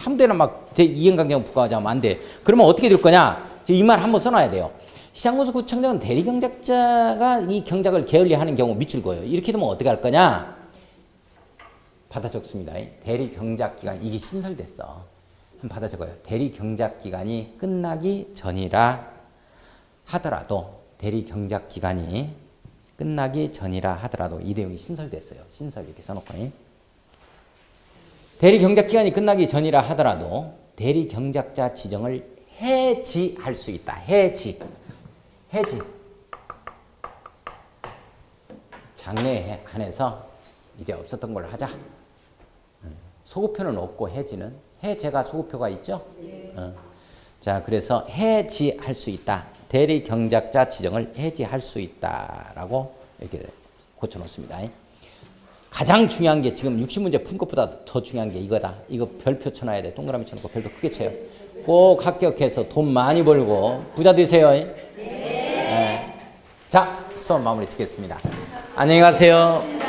아무데나 막 이행강제금 부과하자면 안 돼. 그러면 어떻게 될 거냐? 이 말 한번 써놔야 돼요. 시장무수구청장은 대리경작자가 이 경작을 게을리하는 경우 밑줄 거예요. 이렇게 되면 어떻게 할 거냐? 받아 적습니다. 대리경작기간 이게 신설됐어. 한번 받아 적어요. 대리경작기간이 끝나기 전이라 하더라도 대리경작기간이 끝나기 전이라 하더라도 이 내용이 신설됐어요. 신설 이렇게 써놓고 대리경작기간이 끝나기 전이라 하더라도 대리경작자 지정을 해지할 수 있다. 해지. 장래에 한해서 이제 없었던 걸 하자. 소급표는 없고 해지는 해제가 소급표가 있죠. 자, 그래서 해지할 수 있다. 대리 경작자 지정을 해지할 수 있다라고 이렇게 고쳐놓습니다. 가장 중요한 게 지금 60문제 푼 것보다 더 중요한 게 이거다. 이거 별표 쳐놔야 돼. 동그라미 쳐놓고 별표 크게 쳐요. 꼭 합격해서 돈 많이 벌고 부자 되세요. 네. 자, 수업 마무리 짓겠습니다. 안녕히 가세요.